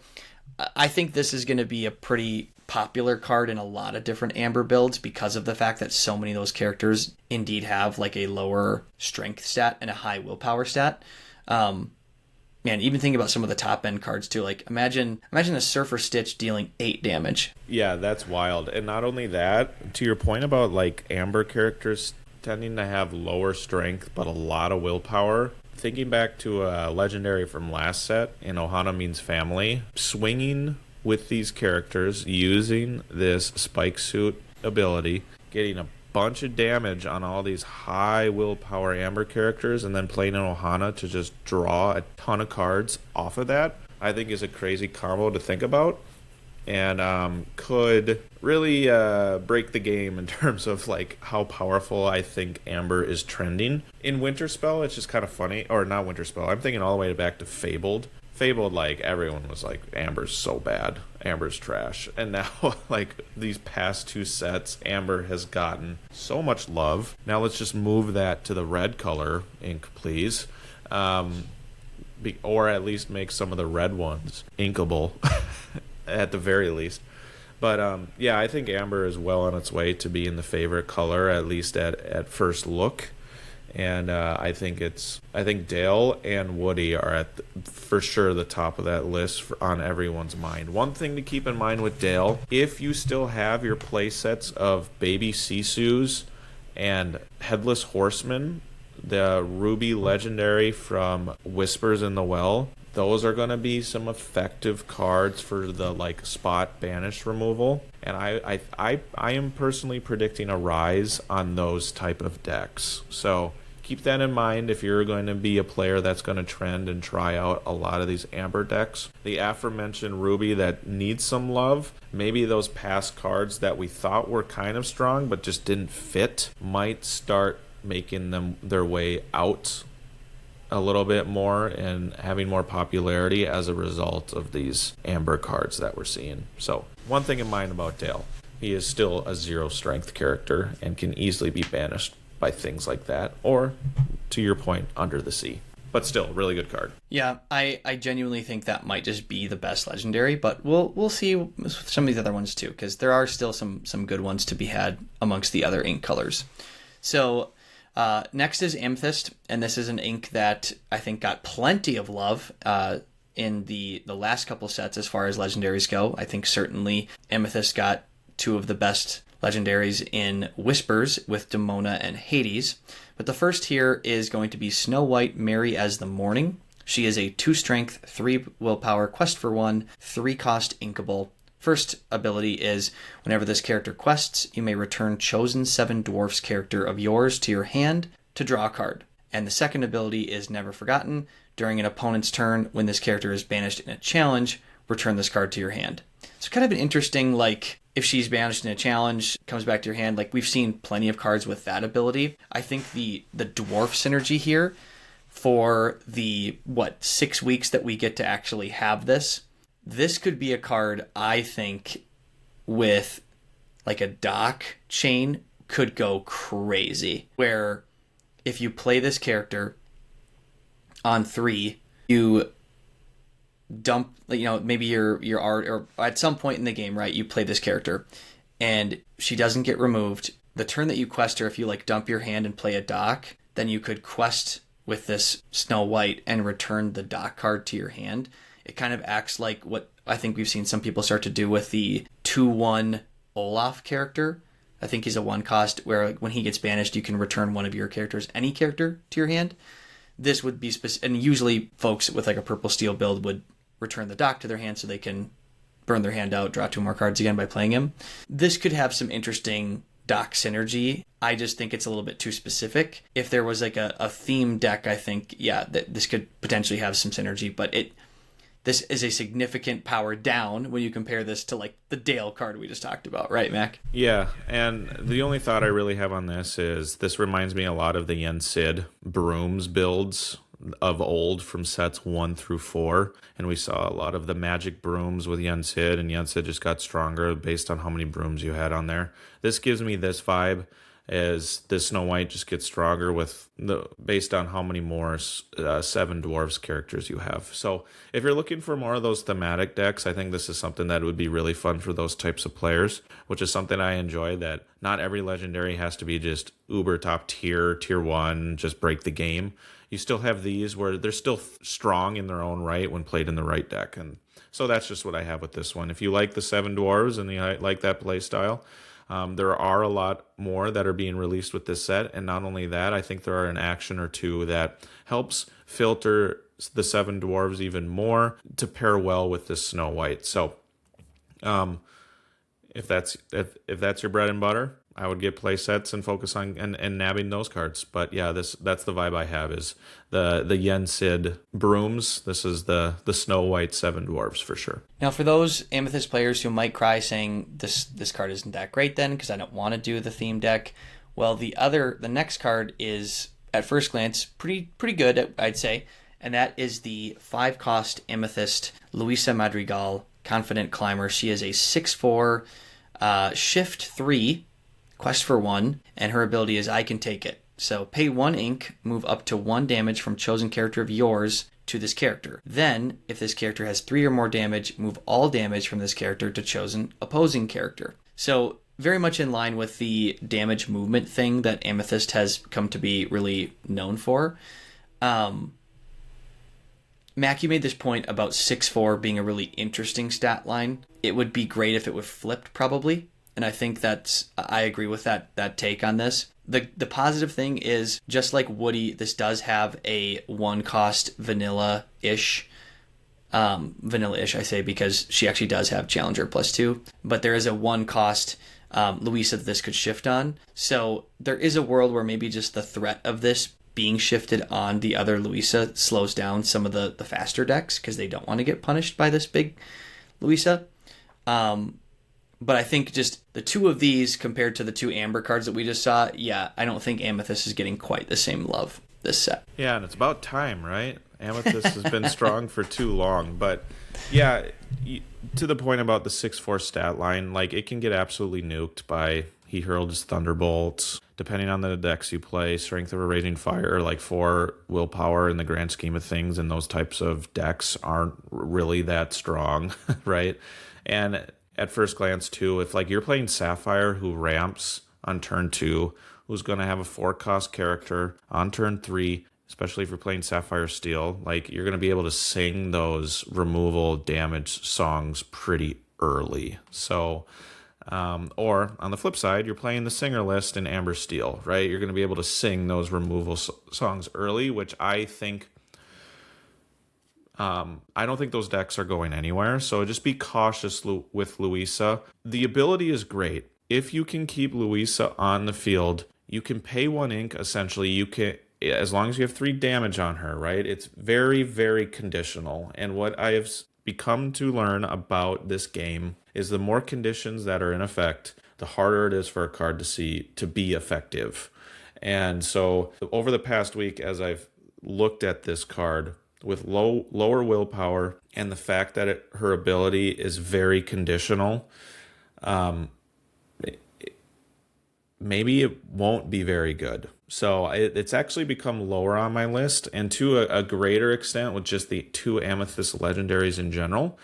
I think this is going to be a pretty popular card in a lot of different Amber builds because of the fact that so many of those characters indeed have like a lower strength stat and a high willpower stat. Man, even think about some of the top end cards too. Like imagine a Surfer Stitch dealing 8 damage. Yeah, that's wild. And not only that, to your point about like Amber characters tending to have lower strength but a lot of willpower, thinking back to a legendary from last set in Ohana Means Family, swinging with these characters using this spike suit ability, getting a bunch of damage on all these high willpower Amber characters, and then playing in Ohana to just draw a ton of cards off of that, I think is a crazy combo to think about, and could really break the game in terms of like how powerful I think Amber is trending. In Winterspell, it's just kind of funny, or not Winterspell, I'm thinking all the way back to Fabled. Fabled, like, everyone was like, Amber's so bad, Amber's trash. And now, like, these past 2 sets, Amber has gotten so much love. Now let's just move that to the red color ink, please. Or at least make some of the red ones inkable, at the very least. But, yeah, I think Amber is well on its way to being the favorite color, at least at first look. And I think Dale and Woody are for sure the top of that list on everyone's mind. One thing to keep in mind with Dale, if you still have your play sets of Baby Sisus and Headless Horseman, the Ruby Legendary from Whispers in the Well, those are going to be some effective cards for the like spot banish removal. And I am personally predicting a rise on those type of decks. So keep that in mind if you're going to be a player that's going to trend and try out a lot of these Amber decks. The aforementioned Ruby that needs some love, maybe those past cards that we thought were kind of strong but just didn't fit might start making them their way out a little bit more and having more popularity as a result of these Amber cards that we're seeing. So one thing in mind about Dale, he is still a 0 strength character and can easily be banished by things like that, or to your point, Under the Sea. But still, really good card. Yeah, I genuinely think that might just be the best legendary, but we'll see with some of these other ones too, because there are still some good ones to be had amongst the other ink colors. So next is Amethyst, and this is an ink that I think got plenty of love in the last couple sets as far as legendaries go. I think certainly Amethyst got 2 of the best legendaries in Whispers with Demona and Hades. But the first here is going to be Snow White Merry as the Morning. She is a 2 strength, 3 willpower, quest for 1, 3 cost inkable. First ability is whenever this character quests, you may return chosen 7 dwarfs character of yours to your hand to draw a card. And the second ability is Never Forgotten. During an opponent's turn, when this character is banished in a challenge, return this card to your hand. So kind of an interesting, like, if she's banished in a challenge, comes back to your hand, like we've seen plenty of cards with that ability. I think the dwarf synergy here for the 6 weeks that we get to actually have this could be a card I think with like a dock chain could go crazy, where if you play this character on 3, you dump, maybe your art, or at some point in the game, right, you play this character and she doesn't get removed. The turn that you quest her, if you like dump your hand and play a dock, then you could quest with this Snow White and return the dock card to your hand. It kind of acts like what I think we've seen some people start to do with the 2/1 Olaf character. I think he's a 1 cost where when he gets banished, you can return one of your characters, any character, to your hand. This would be specific, and usually folks with like a purple steel build would return the dock to their hand so they can burn their hand out, draw 2 more cards again by playing him. This could have some interesting dock synergy. I just think it's a little bit too specific. If there was like a theme deck, I think, yeah, this could potentially have some synergy, but this is a significant power down when you compare this to like the Dale card we just talked about, right, Mac? Yeah, and the only thought I really have on this is this reminds me a lot of the Yen Sid brooms builds of old from sets 1 through 4, and we saw a lot of the magic brooms with Yen Sid, and Yen Sid just got stronger based on how many brooms you had on there. This gives me this vibe. as the Snow White just gets stronger based on how many more Seven Dwarfs characters you have. So if you're looking for more of those thematic decks, I think this is something that would be really fun for those types of players, which is something I enjoy, that not every legendary has to be just uber top tier 1, just break the game. You still have these where they're still strong in their own right when played in the right deck. And so that's just what I have with this one. If you like the Seven Dwarves and you like that play style, there are a lot more that are being released with this set. And not only that, I think there are an action or two that helps filter the Seven Dwarves even more to pair well with this Snow White. So if that's your bread and butter, I would get play sets and focus on and nabbing those cards. But yeah, that's the vibe I have, is the Yen Sid brooms. This is the Snow White Seven Dwarves for sure. Now, for those Amethyst players who might cry saying this card isn't that great then because I don't want to do the theme deck, well, the next card is at first glance pretty good, I'd say, and that is the 5-cost Amethyst Luisa Madrigal, Confident Climber. She is a 6/4 shift 3. Quest for 1, and her ability is I Can Take It. So pay 1 ink, move up to 1 damage from chosen character of yours to this character. Then, if this character has 3 or more damage, move all damage from this character to chosen opposing character. So very much in line with the damage movement thing that Amethyst has come to be really known for. Mac, you made this point about 6/4 being a really interesting stat line. It would be great if it was flipped, probably. And I think I agree with that take on this. The positive thing is, just like Woody, this does have a 1-cost vanilla-ish. Vanilla-ish, I say, because she actually does have Challenger +2. But there is a 1-cost Luisa that this could shift on. So there is a world where maybe just the threat of this being shifted on the other Luisa slows down some of the faster decks because they don't want to get punished by this big Luisa. But I think just the two of these compared to the 2 Amber cards that we just saw, yeah, I don't think Amethyst is getting quite the same love this set. Yeah, and it's about time, right? Amethyst has been strong for too long. But yeah, to the point about the 6/4 stat line, like, it can get absolutely nuked by He Hurled His Thunderbolts. Depending on the decks you play, Strength of a Raging Fire, like 4 willpower in the grand scheme of things, and those types of decks aren't really that strong, right? And at first glance, too, if like you're playing Sapphire who ramps on turn 2, who's going to have a 4-cost character on turn 3, especially if you're playing Sapphire Steel, like, you're going to be able to sing those removal damage songs pretty early. So, or on the flip side, you're playing the Singer list in Amber Steel, right? You're going to be able to sing those removal songs early, which I think... I don't think those decks are going anywhere, so just be cautious with Luisa. The ability is great. If you can keep Luisa on the field, you can pay 1 ink, essentially. You can, as long as you have 3 damage on her, right? It's very, very conditional. And what I have become to learn about this game is the more conditions that are in effect, the harder it is for a card to be effective. And so over the past week, as I've looked at this card, with lower willpower and the fact that her ability is very conditional, maybe it won't be very good. So it's actually become lower on my list, and to a greater extent with just the 2 Amethyst legendaries in general.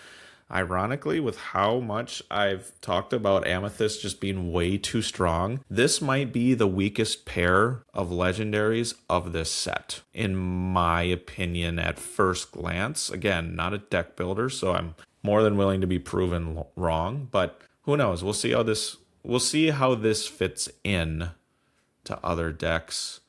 Ironically, with how much I've talked about Amethyst just being way too strong, this might be the weakest pair of legendaries of this set, in my opinion, at first glance. Again, not a deck builder, so I'm more than willing to be proven wrong, but who knows? We'll see how this fits in to other decks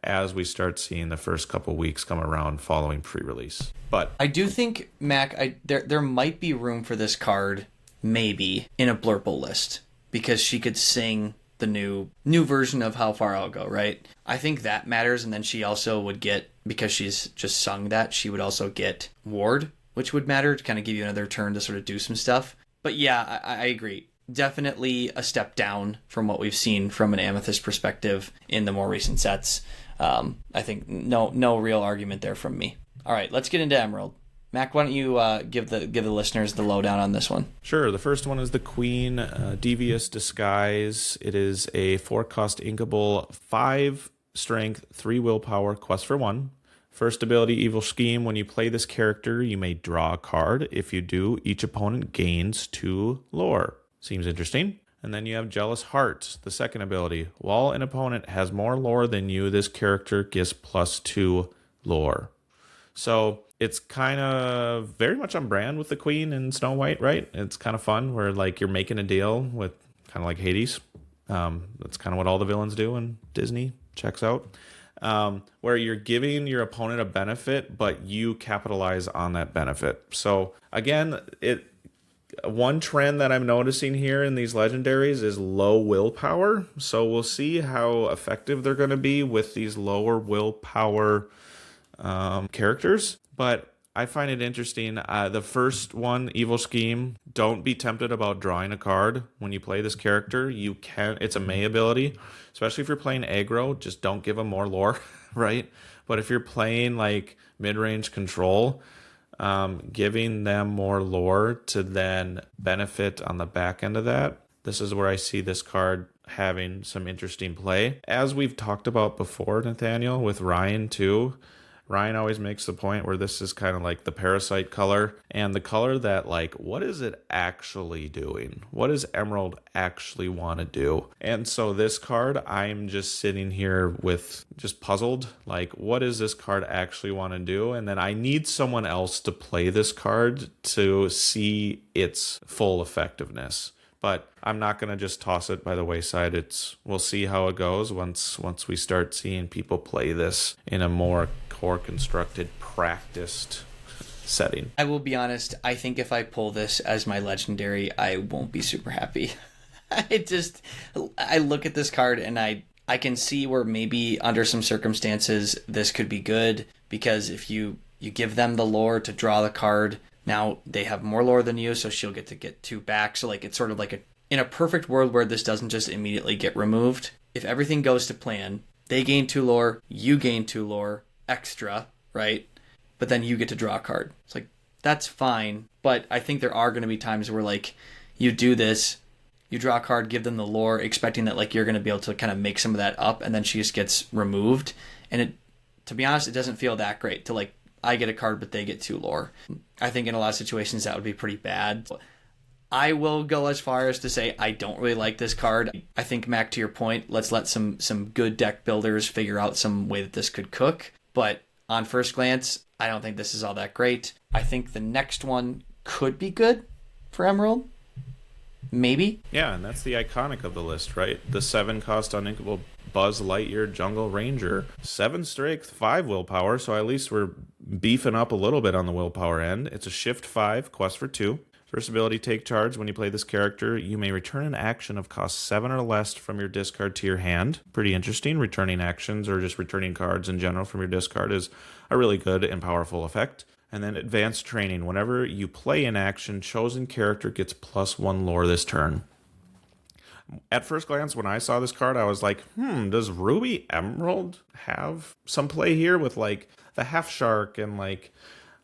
as we start seeing the first couple weeks come around following pre-release. But I do think, Mac, there might be room for this card, maybe, in a blurple list, because she could sing the new version of How Far I'll Go, right? I think that matters, and then she also would get, because she's just sung that, she would also get Ward, which would matter to kind of give you another turn to sort of do some stuff. But yeah, I agree. Definitely a step down from what we've seen from an Amethyst perspective in the more recent sets. I think no real argument there from me. All right, let's get into Emerald. Mac, why don't you give the listeners the lowdown on this one? Sure. The first one is the Queen, Devious Disguise. It is a 4-cost inkable, 5 strength, 3 willpower, quest for 1. First ability, Evil Scheme. When you play this character, you may draw a card. If you do, each opponent gains 2 lore. Seems interesting. And then you have Jealous Heart, the second ability. While an opponent has more lore than you, this character gets +2 lore. So it's kind of very much on brand with the Queen and Snow White, right? It's kind of fun where like you're making a deal with kind of like Hades. That's kind of what all the villains do in Disney. Checks out. Where you're giving your opponent a benefit, but you capitalize on that benefit. So again, one trend that I'm noticing here in these legendaries is low willpower. So we'll see how effective they're going to be with these lower willpower characters. But I find it interesting. The first one, Evil Scheme, don't be tempted about drawing a card when you play this character. You can, it's a May ability, especially if you're playing aggro, just don't give them more lore, right? But if you're playing like mid-range control, giving them more lore to then benefit on the back end of that. This is where I see this card having some interesting play. As we've talked about before, Nathaniel, with Ryan too, Ryan always makes the point where this is kind of like the parasite color and the color that like, what is it actually doing? What does Emerald actually want to do? And so this card, I'm just sitting here with just puzzled, like, what does this card actually want to do? And then I need someone else to play this card to see its full effectiveness. But I'm not going to just toss it by the wayside. We'll see how it goes once we start seeing people play this in a more core constructed, practiced setting. I will be honest, I think if I pull this as my legendary, I won't be super happy. I look at this card and I can see where maybe under some circumstances this could be good, because if you give them the lore to draw the card, now they have more lore than you, so she'll get 2 back. So like it's sort of like in a perfect world where this doesn't just immediately get removed, if everything goes to plan, they gain 2 lore, you gain 2 lore extra, right? But then you get to draw a card. It's like, that's fine. But I think there are going to be times where like you do this, you draw a card, give them the lore, expecting that like you're going to be able to kind of make some of that up, and then she just gets removed. And to be honest, it doesn't feel that great to like, I get a card, but they get 2 lore. I think in a lot of situations that would be pretty bad. I will go as far as to say I don't really like this card. I think, Mac, to your point, let's let some good deck builders figure out some way that this could cook. But on first glance, I don't think this is all that great. I think the next one could be good for Emerald. Maybe. Yeah, and that's the iconic of the list, right? The 7-cost uninkable Buzz Lightyear Jungle Ranger. 7 strength, 5 willpower, so at least we're beefing up a little bit on the willpower end. It's a shift 5, quest for 2. First ability, Take Charge. When you play this character, you may return an action of cost 7 or less from your discard to your hand. Pretty interesting. Returning actions or just returning cards in general from your discard is a really good and powerful effect. And then Advanced Training. Whenever you play an action, chosen character gets +1 lore this turn. At first glance, when I saw this card, I was like, does Ruby Emerald have some play here with like the Half Shark and like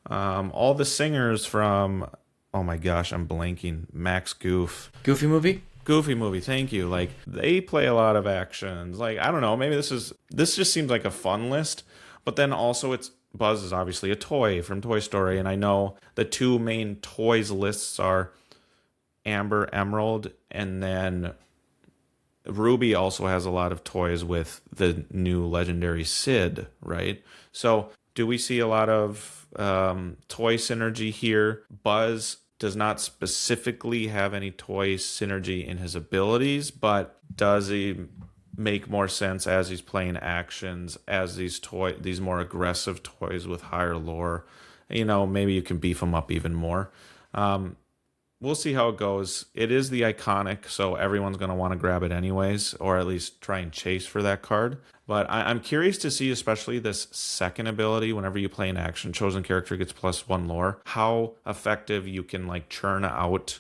all the singers from... Oh my gosh, I'm blanking. Max Goof. Goofy movie? Goofy movie, thank you. Like, they play a lot of actions. Like, I don't know, maybe this just seems like a fun list. But then also Buzz is obviously a toy from Toy Story. And I know the 2 main toys lists are Amber, Emerald, and then Ruby also has a lot of toys with the new legendary Sid, right? So do we see a lot of toy synergy here? Buzz does not specifically have any toy synergy in his abilities, but does he make more sense as he's playing actions, as these more aggressive toys with higher lore? Maybe you can beef them up even more. We'll see how it goes. It is the iconic, so everyone's going to want to grab it anyways, or at least try and chase for that card. But I'm curious to see, especially this second ability, whenever you play an action, chosen character gets +1 lore, how effective you can like churn out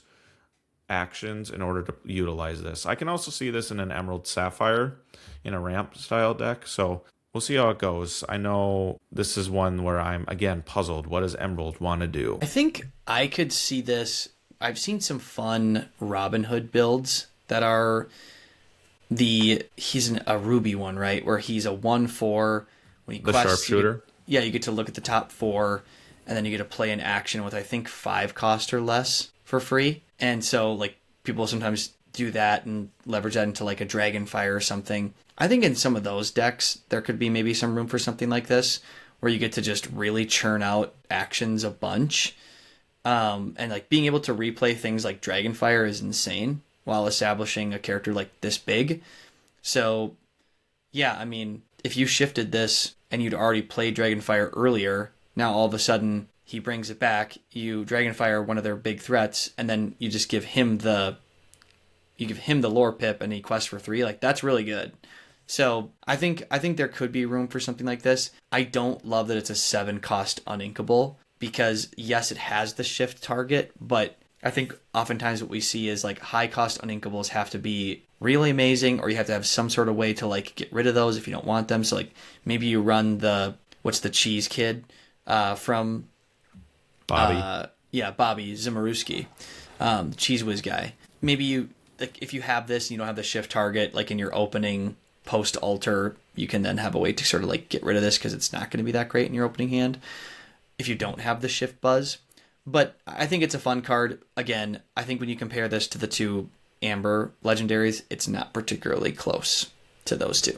actions in order to utilize this. I can also see this in an Emerald Sapphire in a ramp style deck. So we'll see how it goes. I know this is one where I'm, again, puzzled. What does Emerald want to do? I think I could see this. I've seen some fun Robin Hood builds that are he's a Ruby one, right? Where he's a 1/4. When he The quests, sharpshooter? you get to look at the top 4, and then you get to play an action with, I think, 5 cost or less for free. And so, like, people sometimes do that and leverage that into, like, a Dragonfire or something. I think in some of those decks, there could be maybe some room for something like this, where you get to just really churn out actions a bunch. And, like, being able to replay things like Dragonfire is insane while establishing a character like this big. So, yeah, I mean, if you shifted this and you'd already played Dragonfire earlier, now all of a sudden he brings it back, you Dragonfire one of their big threats, and then you just give him the lore pip and he quests for 3. Like, that's really good. So I think there could be room for something like this. I don't love that it's a 7 cost uninkable, because yes, it has the shift target, but I think oftentimes what we see is, like, high cost uninkables have to be really amazing, or you have to have some sort of way to, like, get rid of those if you don't want them. So, like, maybe you run what's the cheese kid from Bobby. Bobby Zimmerowski, cheese whiz guy. Maybe you, like, if you have this and you don't have the shift target, like in your opening post altar, you can then have a way to sort of, like, get rid of this, because it's not going to be that great in your opening hand if you don't have the shift buzz. But I think it's a fun card. Again, I think when you compare this to the 2 Amber legendaries, it's not particularly close to those 2.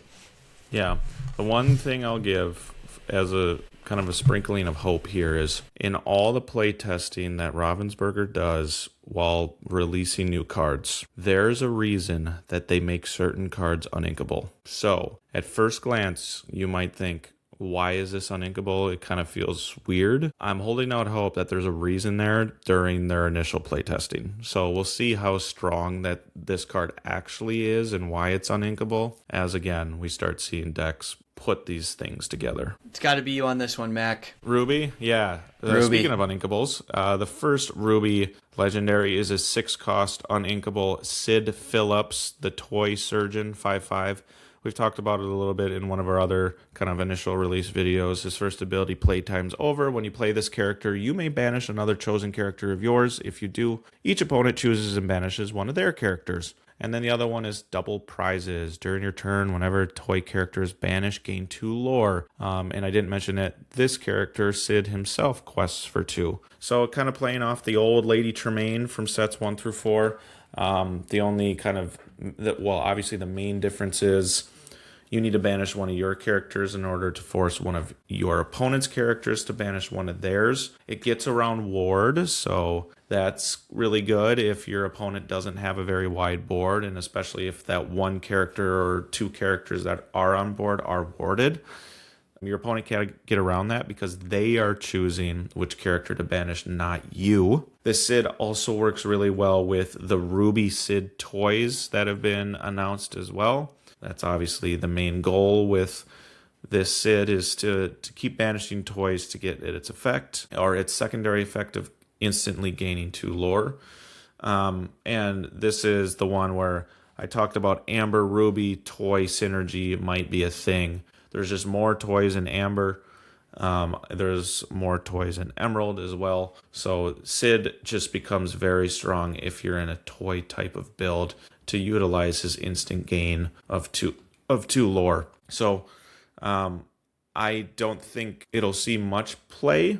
Yeah. The one thing I'll give as a kind of a sprinkling of hope here is, in all the play testing that Ravensburger does while releasing new cards, there's a reason that they make certain cards uninkable. So at first glance, you might think, why is this uninkable? It kind of feels weird. I'm holding out hope that there's a reason there during their initial playtesting. So we'll see how strong that this card actually is and why it's uninkable, as again, we start seeing decks put these things together. It's got to be you on this one, Mac. Ruby, yeah. Ruby. Speaking of uninkables, the first Ruby legendary is a 6 cost uninkable Sid Phillips, the toy surgeon, 5/5. We've talked about it a little bit in one of our other kind of initial release videos. His first ability, playtime's over. When you play this character, you may banish another chosen character of yours. If you do, each opponent chooses and banishes one of their characters. And then the other one is double prizes. During your turn, whenever a toy character is banished, gain 2 lore. And I didn't mention it, this character, Sid himself, quests for 2. So kind of playing off the old Lady Tremaine from sets 1 through 4. The only kind of, obviously the main difference is you need to banish one of your characters in order to force one of your opponent's characters to banish one of theirs. It gets around ward, so that's really good if your opponent doesn't have a very wide board, and especially if that one character or 2 characters that are on board are warded. Your opponent can't get around that because they are choosing which character to banish, not you. This Sid also works really well with the Ruby Sid toys that have been announced as well. That's obviously the main goal with this Sid, is to keep banishing toys to get its effect, or its secondary effect of instantly gaining 2 lore. And this is the one where I talked about Amber Ruby toy synergy might be a thing. There's just more toys in Amber. There's more toys in Emerald as well. So Sid just becomes very strong if you're in a toy type of build to utilize his instant gain of two lore. So I don't think it'll see much play.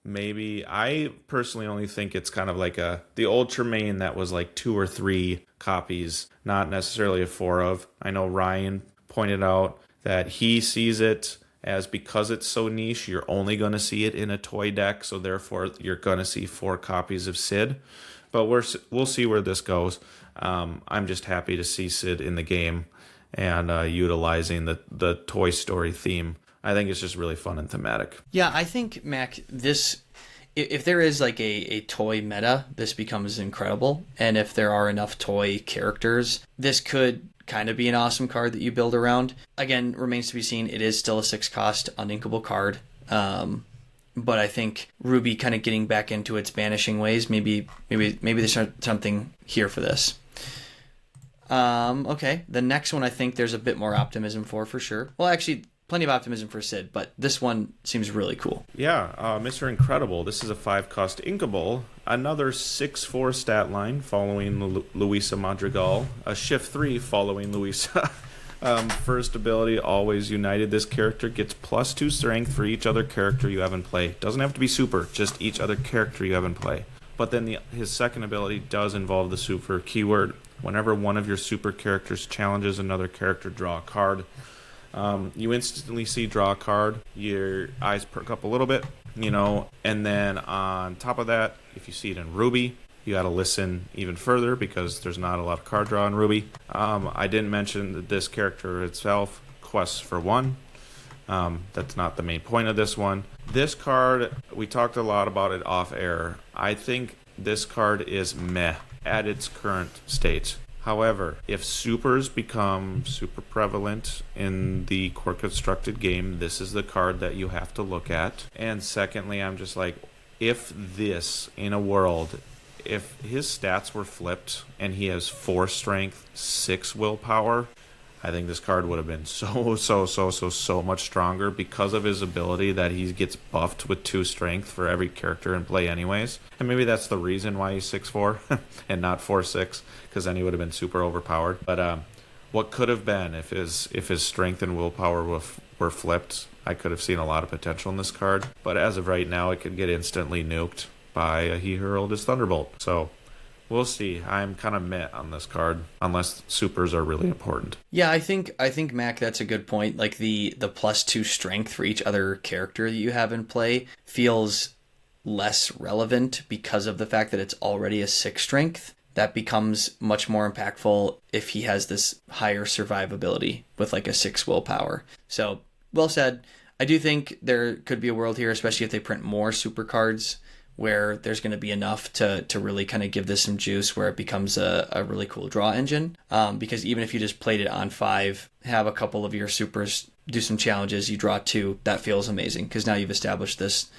Maybe I personally only think it's kind of like the old Tremaine that was like 2 or 3 copies, not necessarily a 4 of. I know Ryan pointed out that he sees it as, because it's so niche, you're only going to see it in a toy deck, so therefore you're going to see 4 copies of Sid. But we'll see where this goes. I'm just happy to see Sid in the game and utilizing the Toy Story theme. I think it's just really fun and thematic. Yeah, I think, Mac, if there is like a toy meta, this becomes incredible. And if there are enough toy characters, this could kind of be an awesome card that you build around. Again, remains to be seen. It is still a 6 cost uninkable card. But I think Ruby kind of getting back into its banishing ways, maybe there's something here for this. Okay. The next one I think there's a bit more optimism for sure. Well, actually, plenty of optimism for Sid, but this one seems really cool. Yeah, Mr. Incredible. This is a 5-cost inkable. Another 6/4 stat line following Luisa Madrigal. A shift 3 following Luisa. First ability, Always United. This character gets +2 strength for each other character you have in play. Doesn't have to be super, just each other character you have in play. But then his second ability does involve the super keyword. Whenever one of your super characters challenges another character, draw a card. You instantly see draw a card. Your eyes perk up a little bit, and then on top of that, if you see it in Ruby, you got to listen even further because there's not a lot of card draw in Ruby. I didn't mention that this character itself quests for 1. That's not the main point of this one. This card, we talked a lot about it off air. I think this card is meh at its current state. However, if supers become super prevalent in the core constructed game, this is the card that you have to look at. And secondly, I'm just like, if this, in a world, if his stats were flipped and he has 4 strength, 6 willpower, I think this card would have been so much stronger because of his ability that he gets buffed with 2 strength for every character in play anyways. And maybe that's the reason why he's 6/4 and not 4/6, because then he would have been super overpowered. But what could have been if his strength and willpower were flipped, I could have seen a lot of potential in this card. But as of right now, it could get instantly nuked by He Hurled His Thunderbolt. So we'll see. I'm kind of meh on this card, unless supers are really important. Yeah, I think Mac, that's a good point. Like the +2 strength for each other character that you have in play feels less relevant because of the fact that it's already a 6 strength. That becomes much more impactful if he has this higher survivability with like a 6 willpower. So, well said. I do think there could be a world here, especially if they print more super cards, where there's going to be enough to really kind of give this some juice where it becomes a really cool draw engine. Because even if you just played it on 5, have a couple of your supers do some challenges, you draw 2, that feels amazing because now you've established this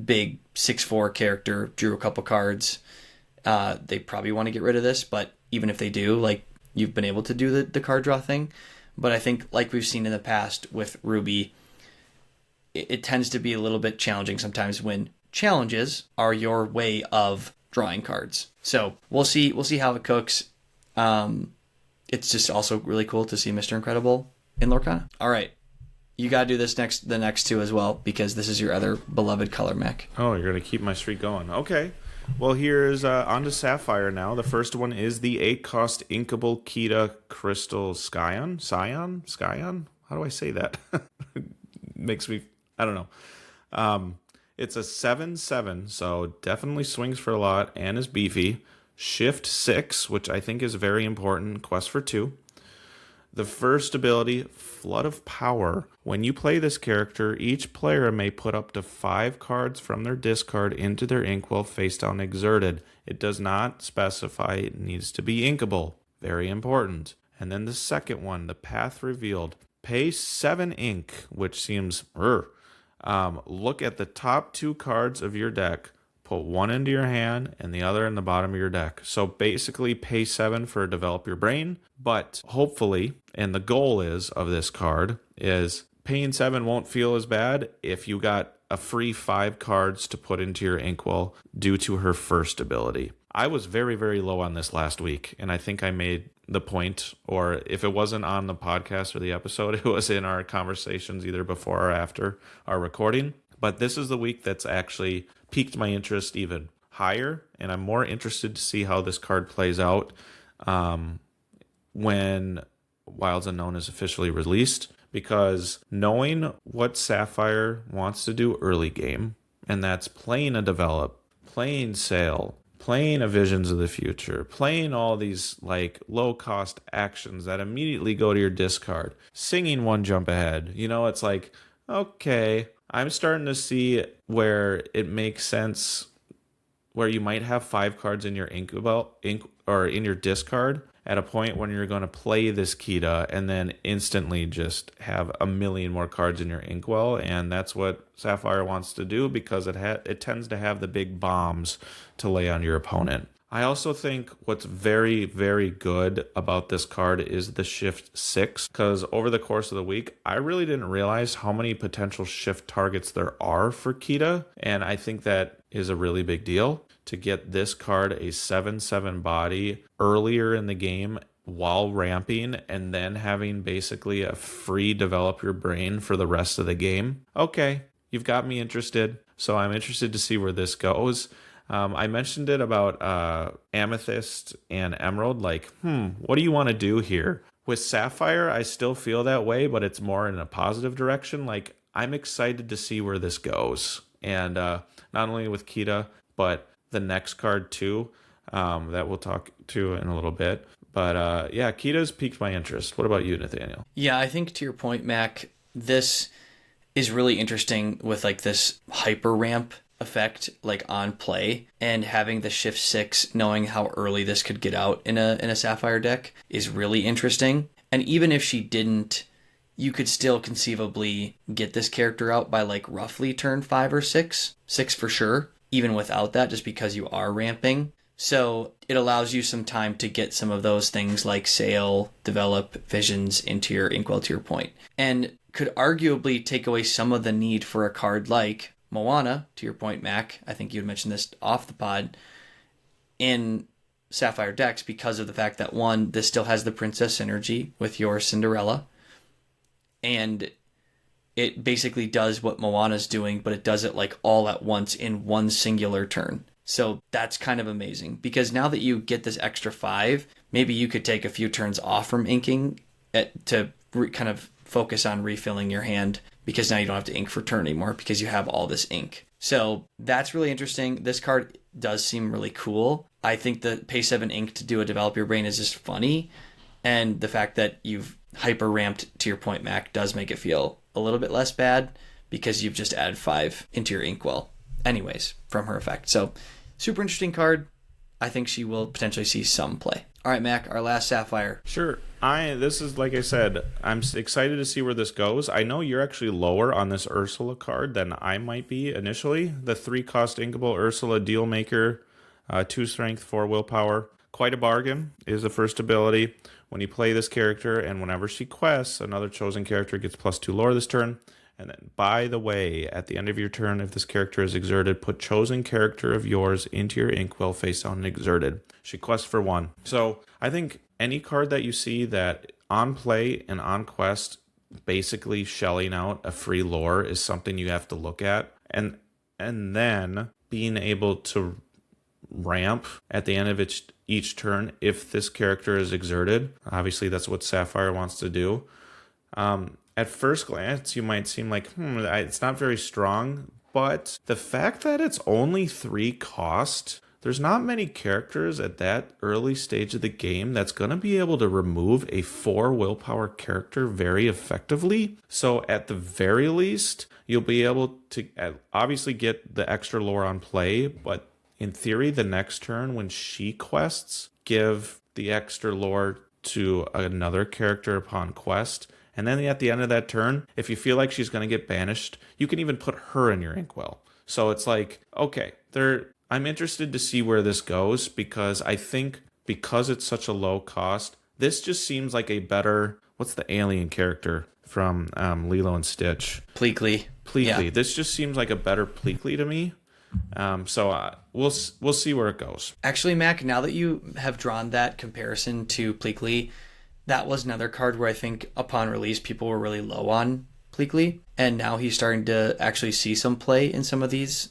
big 6/4 character, drew a couple cards. They probably want to get rid of this, but even if they do, like, you've been able to do the card draw thing. But I think, like we've seen in the past with Ruby, it tends to be a little bit challenging sometimes when challenges are your way of drawing cards. So we'll see how it cooks. It's just also really cool to see Mr. Incredible in Lorcana. All right, you gotta do the next 2 as well, because this is your other beloved color, Mac. Oh, you're gonna keep my streak going. Okay. Well, here's on to Sapphire now. The first one is the 8-cost inkable Kita Crystal Skyon. How do I say that? Makes me, I don't know. It's a 7/7, so definitely swings for a lot and is beefy. Shift 6, which I think is very important. Quest for 2. The first ability, Flood of Power. When you play this character, each player may put up to 5 cards from their discard into their inkwell face down exerted. It does not specify it needs to be inkable. Very important. And then the second one, the Path Revealed. Pay 7 ink, which seems look at the top 2 cards of your deck, put one into your hand and the other in the bottom of your deck. So basically pay 7 for Develop Your Brain, but hopefully, and the goal of this card is paying 7 won't feel as bad if you got a free 5 cards to put into your inkwell due to her first ability. I was very, very low on this last week, and I think I made the point, or if it wasn't on the podcast or the episode, it was in our conversations either before or after our recording. But this is the week that's actually piqued my interest even higher, and I'm more interested to see how this card plays out when Wilds Unknown is officially released, because knowing what Sapphire wants to do early game, and that's playing a Develop, playing Sail, playing a Visions of the Future, playing all these like low-cost actions that immediately go to your discard, singing One Jump Ahead. It's like, okay, I'm starting to see where it makes sense, where you might have 5 cards in your or in your discard at a point when you're going to play this Kita and then instantly just have a million more cards in your inkwell, and that's what Sapphire wants to do because it tends to have the big bombs to lay on your opponent. I also think what's very, very good about this card is the Shift 6, because over the course of the week, I really didn't realize how many potential shift targets there are for Kita, and I think that is a really big deal. To get this card a 7/7 body earlier in the game while ramping and then having basically a free develop your brain for the rest of the game. Okay, you've got me interested, so I'm interested to see where this goes. I mentioned it about Amethyst and Emerald, like, what do you want to do here? With Sapphire, I still feel that way, but it's more in a positive direction. Like, I'm excited to see where this goes. And not only with Kita, but the next card too, that we'll talk to in a little bit. But yeah, Kita's piqued my interest. What about you, Nathaniel? Yeah, I think to your point, Mac, this is really interesting with like this hyper ramp effect like on play, and having the Shift 6, knowing how early this could get out in a Sapphire deck is really interesting. And even if she didn't, you could still conceivably get this character out by like roughly turn 5 or 6 for sure, even without that, just because you are ramping. So it allows you some time to get some of those things like Sail, Develop, Visions into your Inkwell, to your point, and could arguably take away some of the need for a card like Moana, to your point, Mac. I think you had mentioned this off the pod, in Sapphire decks, because of the fact that, one, this still has the princess synergy with your Cinderella, and it basically does what Moana's doing, but it does it like all at once in one singular turn. So that's kind of amazing, because now that you get this extra 5, maybe you could take a few turns off from inking to kind of focus on refilling your hand, because now you don't have to ink for turn anymore because you have all this ink. So that's really interesting. This card does seem really cool. I think the pay 7 ink to do a Develop Your Brain is just funny. And the fact that you've hyper ramped, to your point, Mac, does make it feel a little bit less bad, because you've just added 5 into your Inkwell anyways from her effect. So super interesting card. I think she will potentially see some play. All right, Mac, our last Sapphire. Sure. This is, like I said, I'm excited to see where this goes. I know you're actually lower on this Ursula card than I might be initially. The 3-cost inkable Ursula Deal Maker, 2 strength, 4 willpower. Quite a bargain is the first ability. When you play this character and whenever she quests, another chosen character gets +2 lore this turn. And then, by the way, at the end of your turn, if this character is exerted, put chosen character of yours into your Inkwell face down and exerted. She quests for 1. So I think any card that you see that on play and on quest, basically shelling out a free lore, is something you have to look at. And then being able to ramp at the end of each turn if this character is exerted. Obviously, that's what Sapphire wants to do. At first glance, you might seem like, it's not very strong, but the fact that it's only 3 cost, there's not many characters at that early stage of the game that's going to be able to remove a 4 willpower character very effectively. So at the very least, you'll be able to obviously get the extra lore on play, but in theory, the next turn when she quests, give the extra lore to another character upon quest. And then at the end of that turn, if you feel like she's going to get banished, you can even put her in your Inkwell. So it's like, okay, I'm interested to see where this goes, because I think because it's such a low cost, this just seems like a better, what's the alien character from Lilo and Stitch? Pleakley. Yeah. This just seems like a better Pleakley to me. So we'll see where it goes. Actually, Mac, now that you have drawn that comparison to Pleakley, that was another card where I think upon release people were really low on Pleakley, and now he's starting to actually see some play in some of these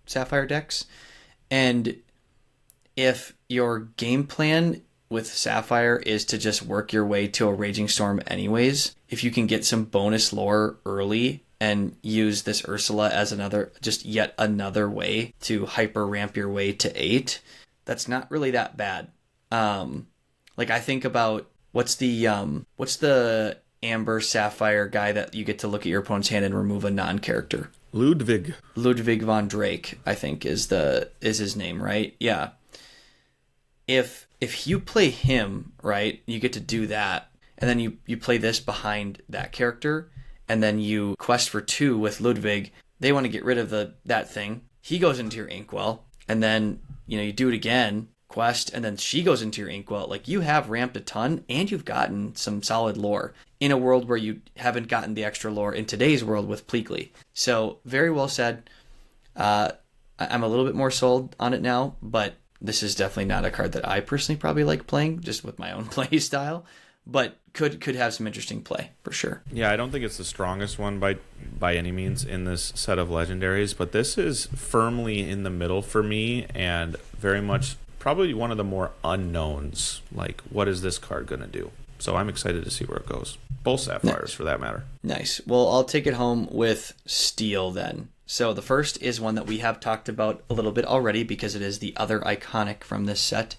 Sapphire decks. And if your game plan with Sapphire is to just work your way to a Raging Storm anyways, if you can get some bonus lore early and use this Ursula as yet another way to hyper ramp your way to 8, that's not really that bad. Like, I think about what's the Amber Sapphire guy that you get to look at your opponent's hand and remove a non-character? Ludwig von Drake, I think is his name, right? Yeah. If you play him, right, you get to do that, and then you play this behind that character, and then you quest for 2 with Ludwig. They want to get rid of that thing. He goes into your Inkwell, and then you do it again, quest, and then she goes into your inkwell, like you have ramped a ton and you've gotten some solid lore in a world where you haven't gotten the extra lore in today's world with Pleakley. So very well said. I'm a little bit more sold on it now, but this is definitely not a card that I personally probably like playing, just with my own play style, but could have some interesting play for sure. Yeah, I don't think it's the strongest one by any means in this set of legendaries, but this is firmly in the middle for me and very much probably one of the more unknowns. Like, what is this card going to do? So I'm excited to see where it goes. Both Sapphires, for that matter. Nice. Well, I'll take it home with Steel then. So the first is one that we have talked about a little bit already because it is the other iconic from this set,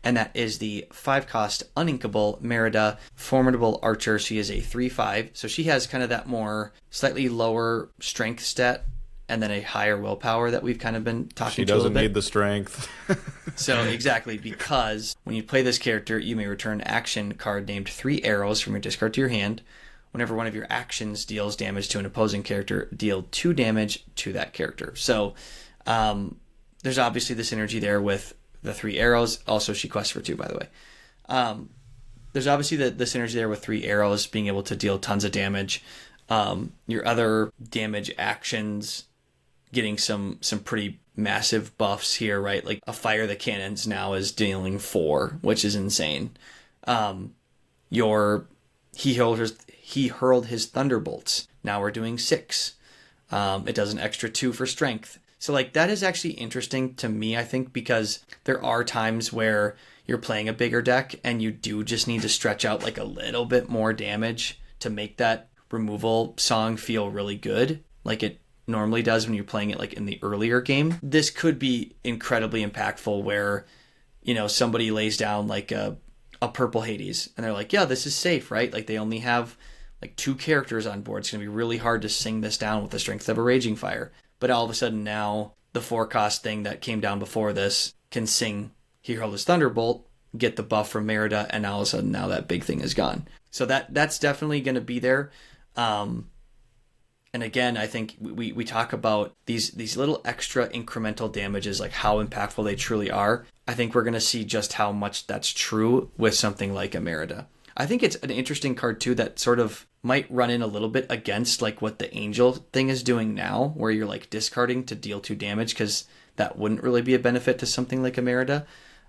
and that is the 5-cost uninkable Merida Formidable Archer. She is a 3/5, so she has kind of that more slightly lower strength stat and then a higher willpower that we've kind of been talking to a little bit. She doesn't need the strength. So exactly, because when you play this character, you may return an action card named 3 arrows from your discard to your hand. Whenever one of your actions deals damage to an opposing character, deal 2 damage to that character. So there's obviously the synergy there with the 3 arrows. Also, she quests for 2, by the way. There's obviously the synergy there with 3 arrows, being able to deal tons of damage. Your other damage actions getting some pretty massive buffs here, right? Like a Fire the Cannons now is dealing 4, which is insane. He hurled his Thunderbolts. Now we're doing 6. It does an extra 2 for strength. So like that is actually interesting to me, I think, because there are times where you're playing a bigger deck and you do just need to stretch out like a little bit more damage to make that removal song feel really good, like it normally does when you're playing it like in the earlier game. This could be incredibly impactful where, you know, somebody lays down like a purple Hades and they're like, yeah, this is safe, right? Like they only have like 2 characters on board. It's going to be really hard to sing this down with the strength of a Raging Fire. But all of a sudden now the 4-cost thing that came down before this can sing He Hurled His Thunderbolt, get the buff from Merida, and all of a sudden now that big thing is gone. So that's definitely going to be there. And again, I think we talk about these little extra incremental damages, like how impactful they truly are. I think we're going to see just how much that's true with something like a Merida. I think it's an interesting card too that sort of might run in a little bit against like what the Angel thing is doing now, where you're like discarding to deal 2 damage, because that wouldn't really be a benefit to something like a Merida.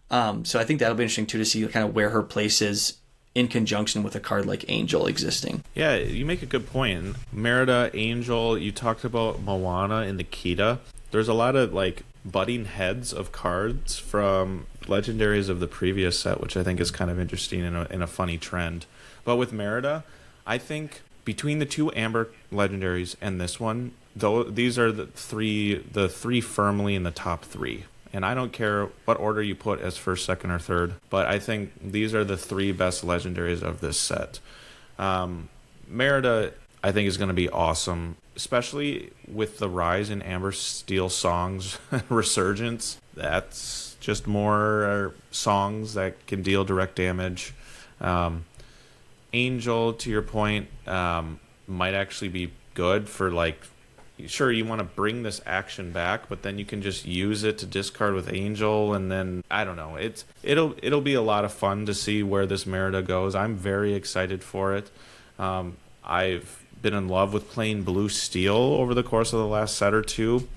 So I think that'll be interesting too to see kind of where her place is in conjunction with a card like Angel existing. Yeah, you make a good point. Merida, Angel, you talked about Moana and Nikita. There's a lot of like butting heads of cards from legendaries of the previous set, which I think is kind of interesting in a funny trend. But with Merida, I think between the 2 Amber legendaries and this one, though, these are the three firmly in the top 3. And I don't care what order you put as first, second, or third, but I think these are the 3 best legendaries of this set. Merida, I think, is going to be awesome, especially with the rise in Amber Steel Song's resurgence. That's just more songs that can deal direct damage. Angel, to your point, might actually be good for like, sure, you want to bring this action back, but then you can just use it to discard with Angel, and then I don't know. It'll be a lot of fun to see where this Merida goes. I'm very excited for it. I've been in love with playing Blue Steel over the course of the last set or 2,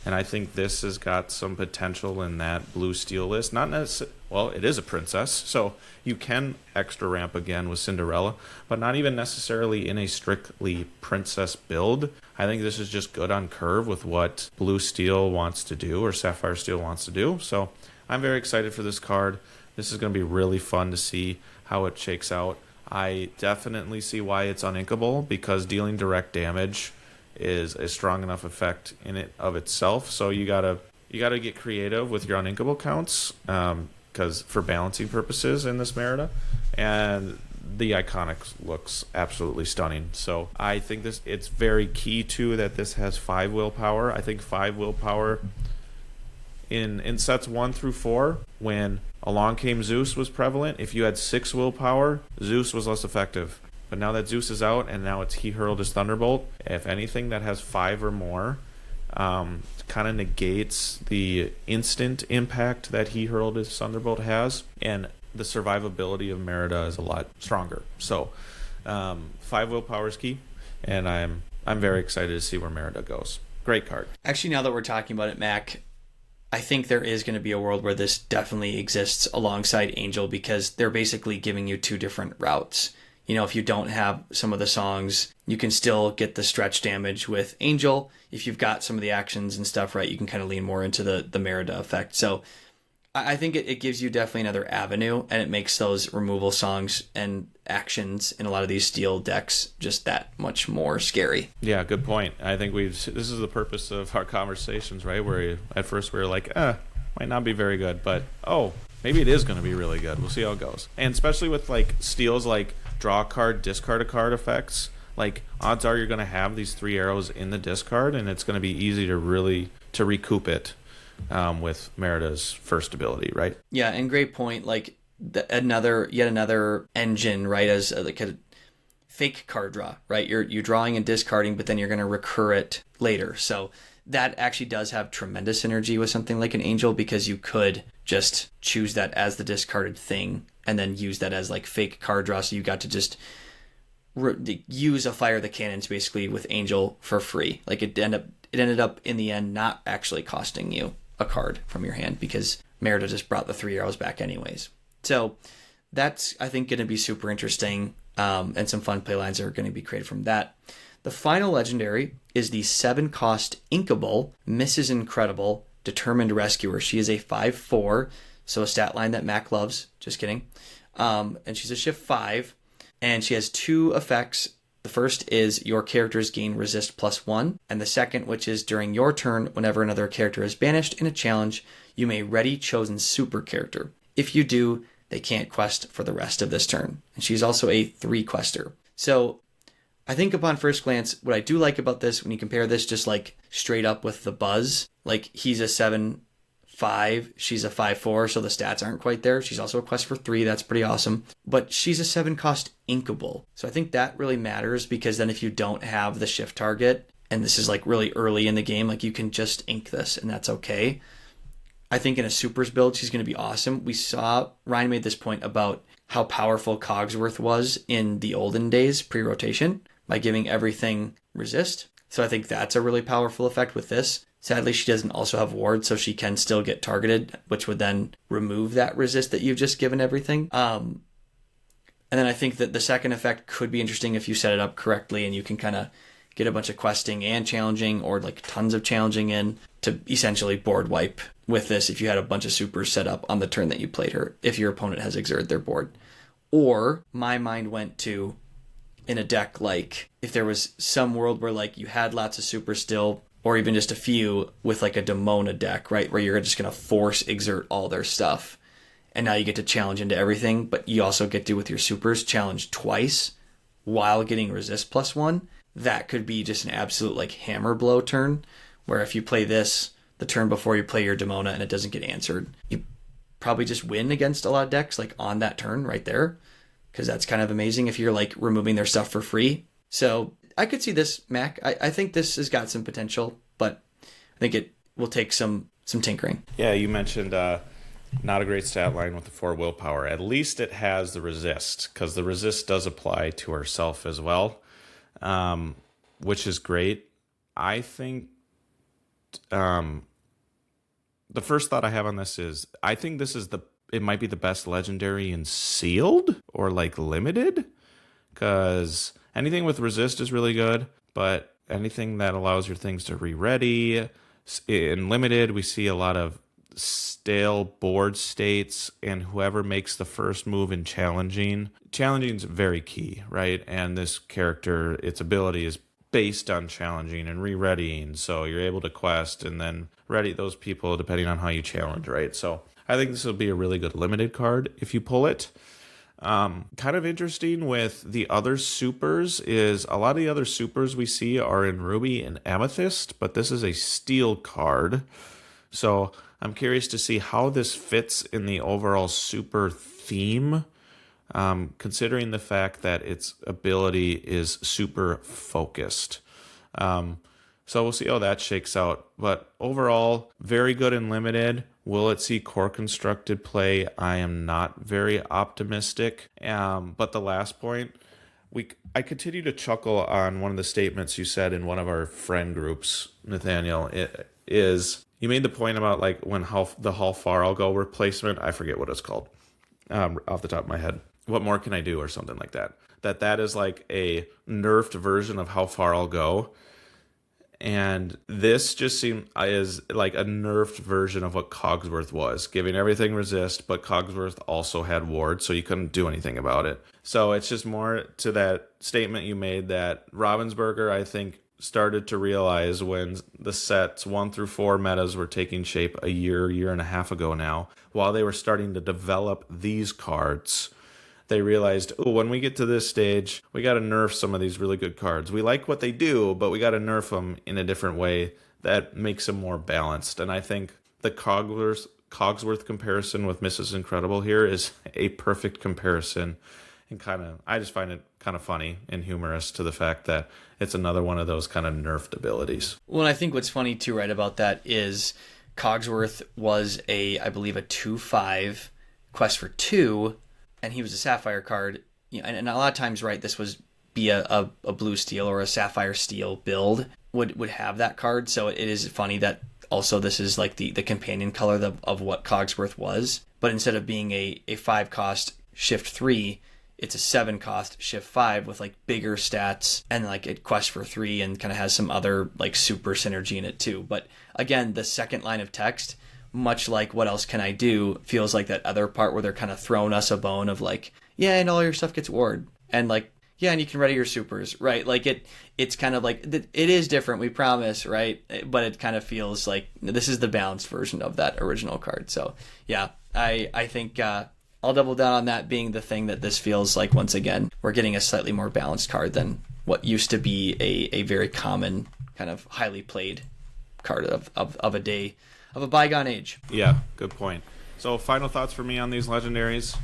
and I think this has got some potential in that Blue Steel list. Not necessarily, well, it is a princess, so you can extra ramp again with Cinderella, but not even necessarily in a strictly princess build. I think this is just good on curve with what Blue Steel wants to do, or Sapphire Steel wants to do. So I'm very excited for this card. This is going to be really fun to see how it shakes out. I definitely see why it's uninkable, because dealing direct damage is a strong enough effect in it of itself. So you gotta get creative with your uninkable counts, because for balancing purposes in this Merida, and the iconic looks absolutely stunning. So I think it's very key too that this has 5 willpower. I think 5 willpower in sets 1 through 4, when Along Came Zeus was prevalent, if you had 6 willpower, Zeus was less effective. But now that Zeus is out and now it's He Hurled His Thunderbolt, if anything that has 5 or more, kind of negates the instant impact that he hurled his Thunderbolt has, and the survivability of Merida is a lot stronger. So 5 willpower is key, and I'm very excited to see where Merida goes. Great card. Actually, now that we're talking about it, Mac, I think there is going to be a world where this definitely exists alongside Angel, because they're basically giving you 2 different routes. You know, if you don't have some of the songs, you can still get the stretch damage with Angel. If you've got some of the actions and stuff right, you can kind of lean more into the Merida effect. So I think it gives you definitely another avenue, and it makes those removal songs and actions in a lot of these steel decks just that much more scary. Yeah, good point. I think this is the purpose of our conversations, right? Where at first we were like, might not be very good, but maybe it is going to be really good. We'll see how it goes. And especially with like steals like draw a card, discard a card effects, like odds are you're going to have these 3 arrows in the discard, and it's going to be easy to recoup it with Merida's first ability, right? Yeah, and great point. Like yet another engine, right? As like a fake card draw, right? You're drawing and discarding, but then you're going to recur it later. So that actually does have tremendous synergy with something like an Angel, because you could just choose that as the discarded thing and then use that as like fake card draw. So you got to just use a Fire the Cannons basically with Angel for free. Like it ended up in the end not actually costing you a card from your hand, because Merida just brought the 3 arrows back anyways. So that's, I think, going to be super interesting, and some fun playlines are going to be created from that. The final legendary is the 7-cost Inkable Mrs. Incredible Determined Rescuer. She is a 5/4, so a stat line that Mac loves. Just kidding. And she's a shift 5, and she has 2 effects. The first is your characters gain resist +1, and the second, which is during your turn, whenever another character is banished in a challenge, you may ready chosen super character. If you do, they can't quest for the rest of this turn. And she's also a 3-quester. So I think upon first glance, what I do like about this, when you compare this just like straight up with the Buzz, like he's a 7/5, she's a 5/4, so the stats aren't quite there. She's also a quest for 3, that's pretty awesome. But she's a 7-cost Inkable. So I think that really matters, because then if you don't have the shift target, and this is like really early in the game, like you can just ink this and that's okay. I think in a supers build, she's going to be awesome. We saw Ryan made this point about how powerful Cogsworth was in the olden days pre-rotation by giving everything resist. So I think that's a really powerful effect with this. Sadly, she doesn't also have ward, so she can still get targeted, which would then remove that resist that you've just given everything. And then I think that the second effect could be interesting if you set it up correctly, and you can kind of get a bunch of questing and challenging, or like tons of challenging in, to essentially board wipe with this if you had a bunch of supers set up on the turn that you played her, if your opponent has exerted their board. Or my mind went to, in a deck, like if there was some world where like you had lots of supers still, or even just a few with like a Demona deck, right, where you're just going to force exert all their stuff, and now you get to challenge into everything, but you also get to, with your supers, challenge twice while getting resist +1. That could be just an absolute like hammer blow turn, where if you play this the turn before you play your Demona and it doesn't get answered, you probably just win against a lot of decks like on that turn right there, because that's kind of amazing if you're like removing their stuff for free. So I could see this, Mac. I think this has got some potential, but I think it will take some tinkering. Yeah, you mentioned not a great stat line with the 4 willpower. At least it has the resist, because the resist does apply to herself as well, which is great. I think the first thought I have on this is, I think this is it might be the best legendary in sealed or like limited, because anything with resist is really good, but anything that allows your things to re-ready. In limited, we see a lot of stale board states, and whoever makes the first move in challenging is very key, right? And this character, its ability is based on challenging and re-readying, so you're able to quest and then ready those people depending on how you challenge, right? So I think this will be a really good limited card if you pull it. Kind of interesting with the other supers is a lot of the other supers we see are in Ruby and Amethyst, but this is a steel card. So I'm curious to see how this fits in the overall super theme, considering the fact that its ability is super focused. So we'll see how that shakes out. But overall, very good in limited. Will it see core constructed play? I am not very optimistic. But the last point, I continue to chuckle on one of the statements you said in one of our friend groups, Nathaniel. It is, you made the point about like when how far I'll go replacement. I forget what it's called off the top of my head. What more can I do or something like that. That is like a nerfed version of how far I'll go. And this just seemed is like a nerfed version of what Cogsworth was, giving everything resist, but Cogsworth also had ward, so you couldn't do anything about it. So it's just more to that statement you made that Ravensburger, I think, started to realize when the sets 1 through 4 metas were taking shape a year and a half ago now, while they were starting to develop these cards. They realized, oh, when we get to this stage, we got to nerf some of these really good cards. We like what they do, but we got to nerf them in a different way that makes them more balanced. And I think the Cogsworth comparison with Mrs. Incredible here is a perfect comparison. And I just find it kind of funny and humorous to the fact that it's another one of those kind of nerfed abilities. Well, I think what's funny too, right, about that is Cogsworth was I believe a 2/5 quest for 2, and he was a Sapphire card, and a lot of times, right, this was be a blue steel or a Sapphire steel build would have that card. So it is funny that also this is like the companion color of what Cogsworth was, but instead of being a 5 cost shift 3, it's a 7 cost shift 5 with like bigger stats, and like it quests for 3 and kind of has some other like super synergy in it too. But again, the second line of text, much like what else can I do, feels like that other part where they're kind of throwing us a bone of like, yeah, and all your stuff gets ward, and like, yeah, and you can ready your supers, right? Like it's kind of like, it is different, we promise, right? But it kind of feels like this is the balanced version of that original card. So yeah, I think I'll double down on that being the thing that this feels like. Once again, we're getting a slightly more balanced card than what used to be a very common kind of highly played card of a day, of a bygone age. Yeah, good point. So final thoughts for me on these legendaries.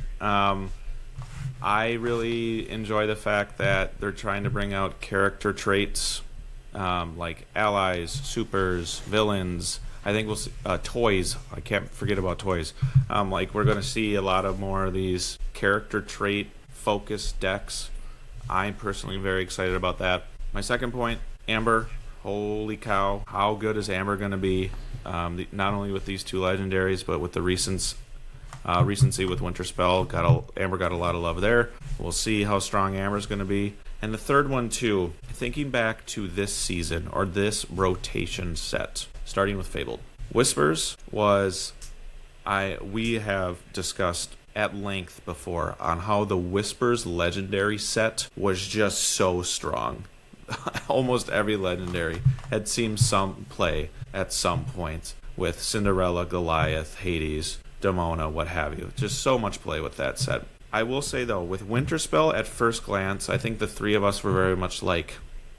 I really enjoy the fact that they're trying to bring out character traits like allies, supers, villains. I think we'll see toys. I can't forget about toys. Like we're going to see a lot of more of these character trait focused decks. I'm personally very excited about that. My second point, Amber. Holy cow. How good is Amber going to be? Not only with these two legendaries, but with the recency with Winterspell. Amber got a lot of love there. We'll see how strong Amber's going to be. And the third one too, thinking back to this season or this rotation set, starting with Fabled. Whispers was, we have discussed at length before on how the Whispers legendary set was just so strong. Almost every legendary had seen some play at some point with Cinderella, Goliath, Hades, Demona, what have you. Just so much play with that set. I will say though, with Winterspell at first glance, I think the three of us were very much like,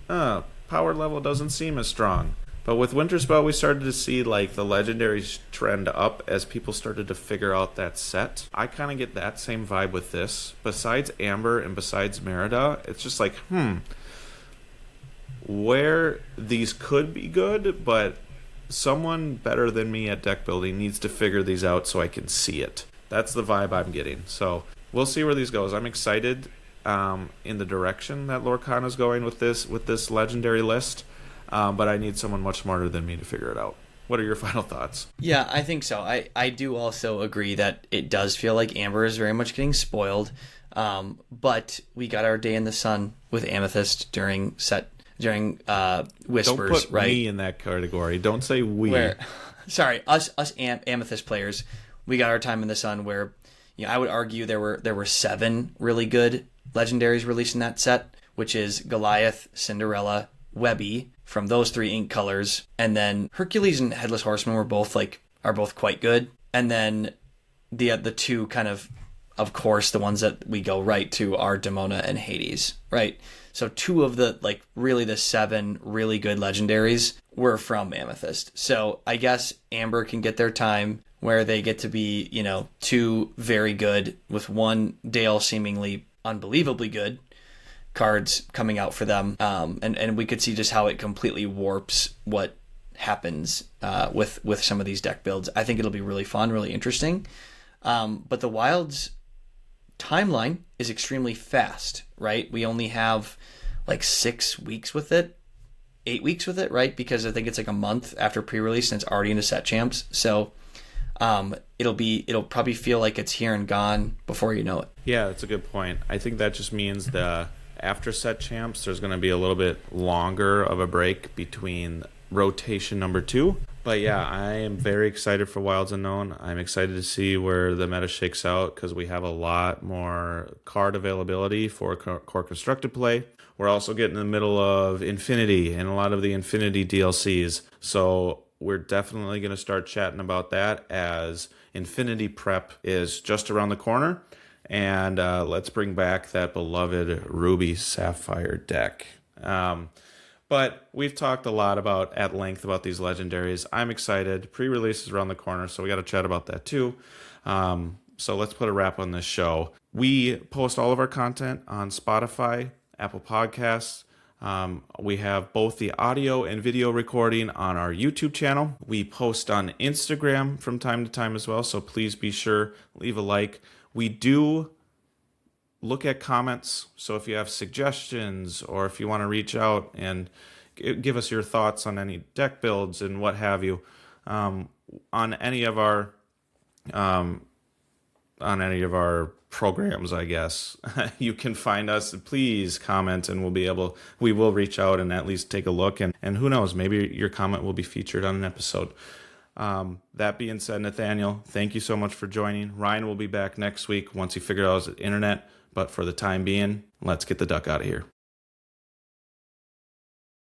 power level doesn't seem as strong. But with Winterspell, we started to see like the legendaries trend up as people started to figure out that set. I kind of get that same vibe with this. Besides Amber and besides Merida, it's just like, where these could be good, but someone better than me at deck building needs to figure these out so I can see it. That's the vibe I'm getting. So we'll see where these goes. I'm excited in the direction that Lorcana's going with this legendary list, but I need someone much smarter than me to figure it out. What are your final thoughts? Yeah, I think so. I do also agree that it does feel like Amber is very much getting spoiled, but we got our day in the sun with Amethyst during Whispers. Don't put right? me in that category. Don't say we. Sorry, us Amethyst players, we got our time in the sun where, I would argue there were 7 really good legendaries released in that set, which is Goliath, Cinderella, Webby from those 3 ink colors, and then Hercules and Headless Horseman are both quite good, and then the 2 kind of course the ones that we go right to are Demona and Hades, right? So 2 of the really the 7 really good legendaries were from Amethyst. So I guess Amber can get their time where they get to be, 2 very good with 1 Dale seemingly unbelievably good. cards coming out for them. And we could see just how it completely warps what happens with some of these deck builds. I think it'll be really fun, really interesting. But the Wild's timeline is extremely fast, right? We only have like 6 weeks with it, 8 weeks with it, right? Because I think it's like a month after pre-release and it's already into set champs. So it'll probably feel like it's here and gone before you know it. Yeah, that's a good point. I think that just means the after set champs, there's going to be a little bit longer of a break between rotation number 2. But yeah, I am very excited for Wilds Unknown. I'm excited to see where the meta shakes out because we have a lot more card availability for core constructed play. We're also getting in the middle of Infinity and a lot of the Infinity DLCs. So we're definitely going to start chatting about that as Infinity prep is just around the corner. And let's bring back that beloved Ruby Sapphire deck. But we've talked a lot at length about these legendaries. I'm excited. Pre-release is around the corner, so we got to chat about that too. So let's put a wrap on this show. We post all of our content on Spotify, Apple Podcasts. We have both the audio and video recording on our YouTube channel. We post on Instagram from time to time as well, so please be sure, leave a like. We do look at comments, so if you have suggestions or if you want to reach out and give us your thoughts on any deck builds and what have you, on any of our programs, I guess, you can find us. Please comment and we will reach out and at least take a look. And who knows, maybe your comment will be featured on an episode. That being said, Nathaniel, thank you so much for joining. Ryan will be back next week once he figures out his internet. But for the time being, let's get the duck out of here.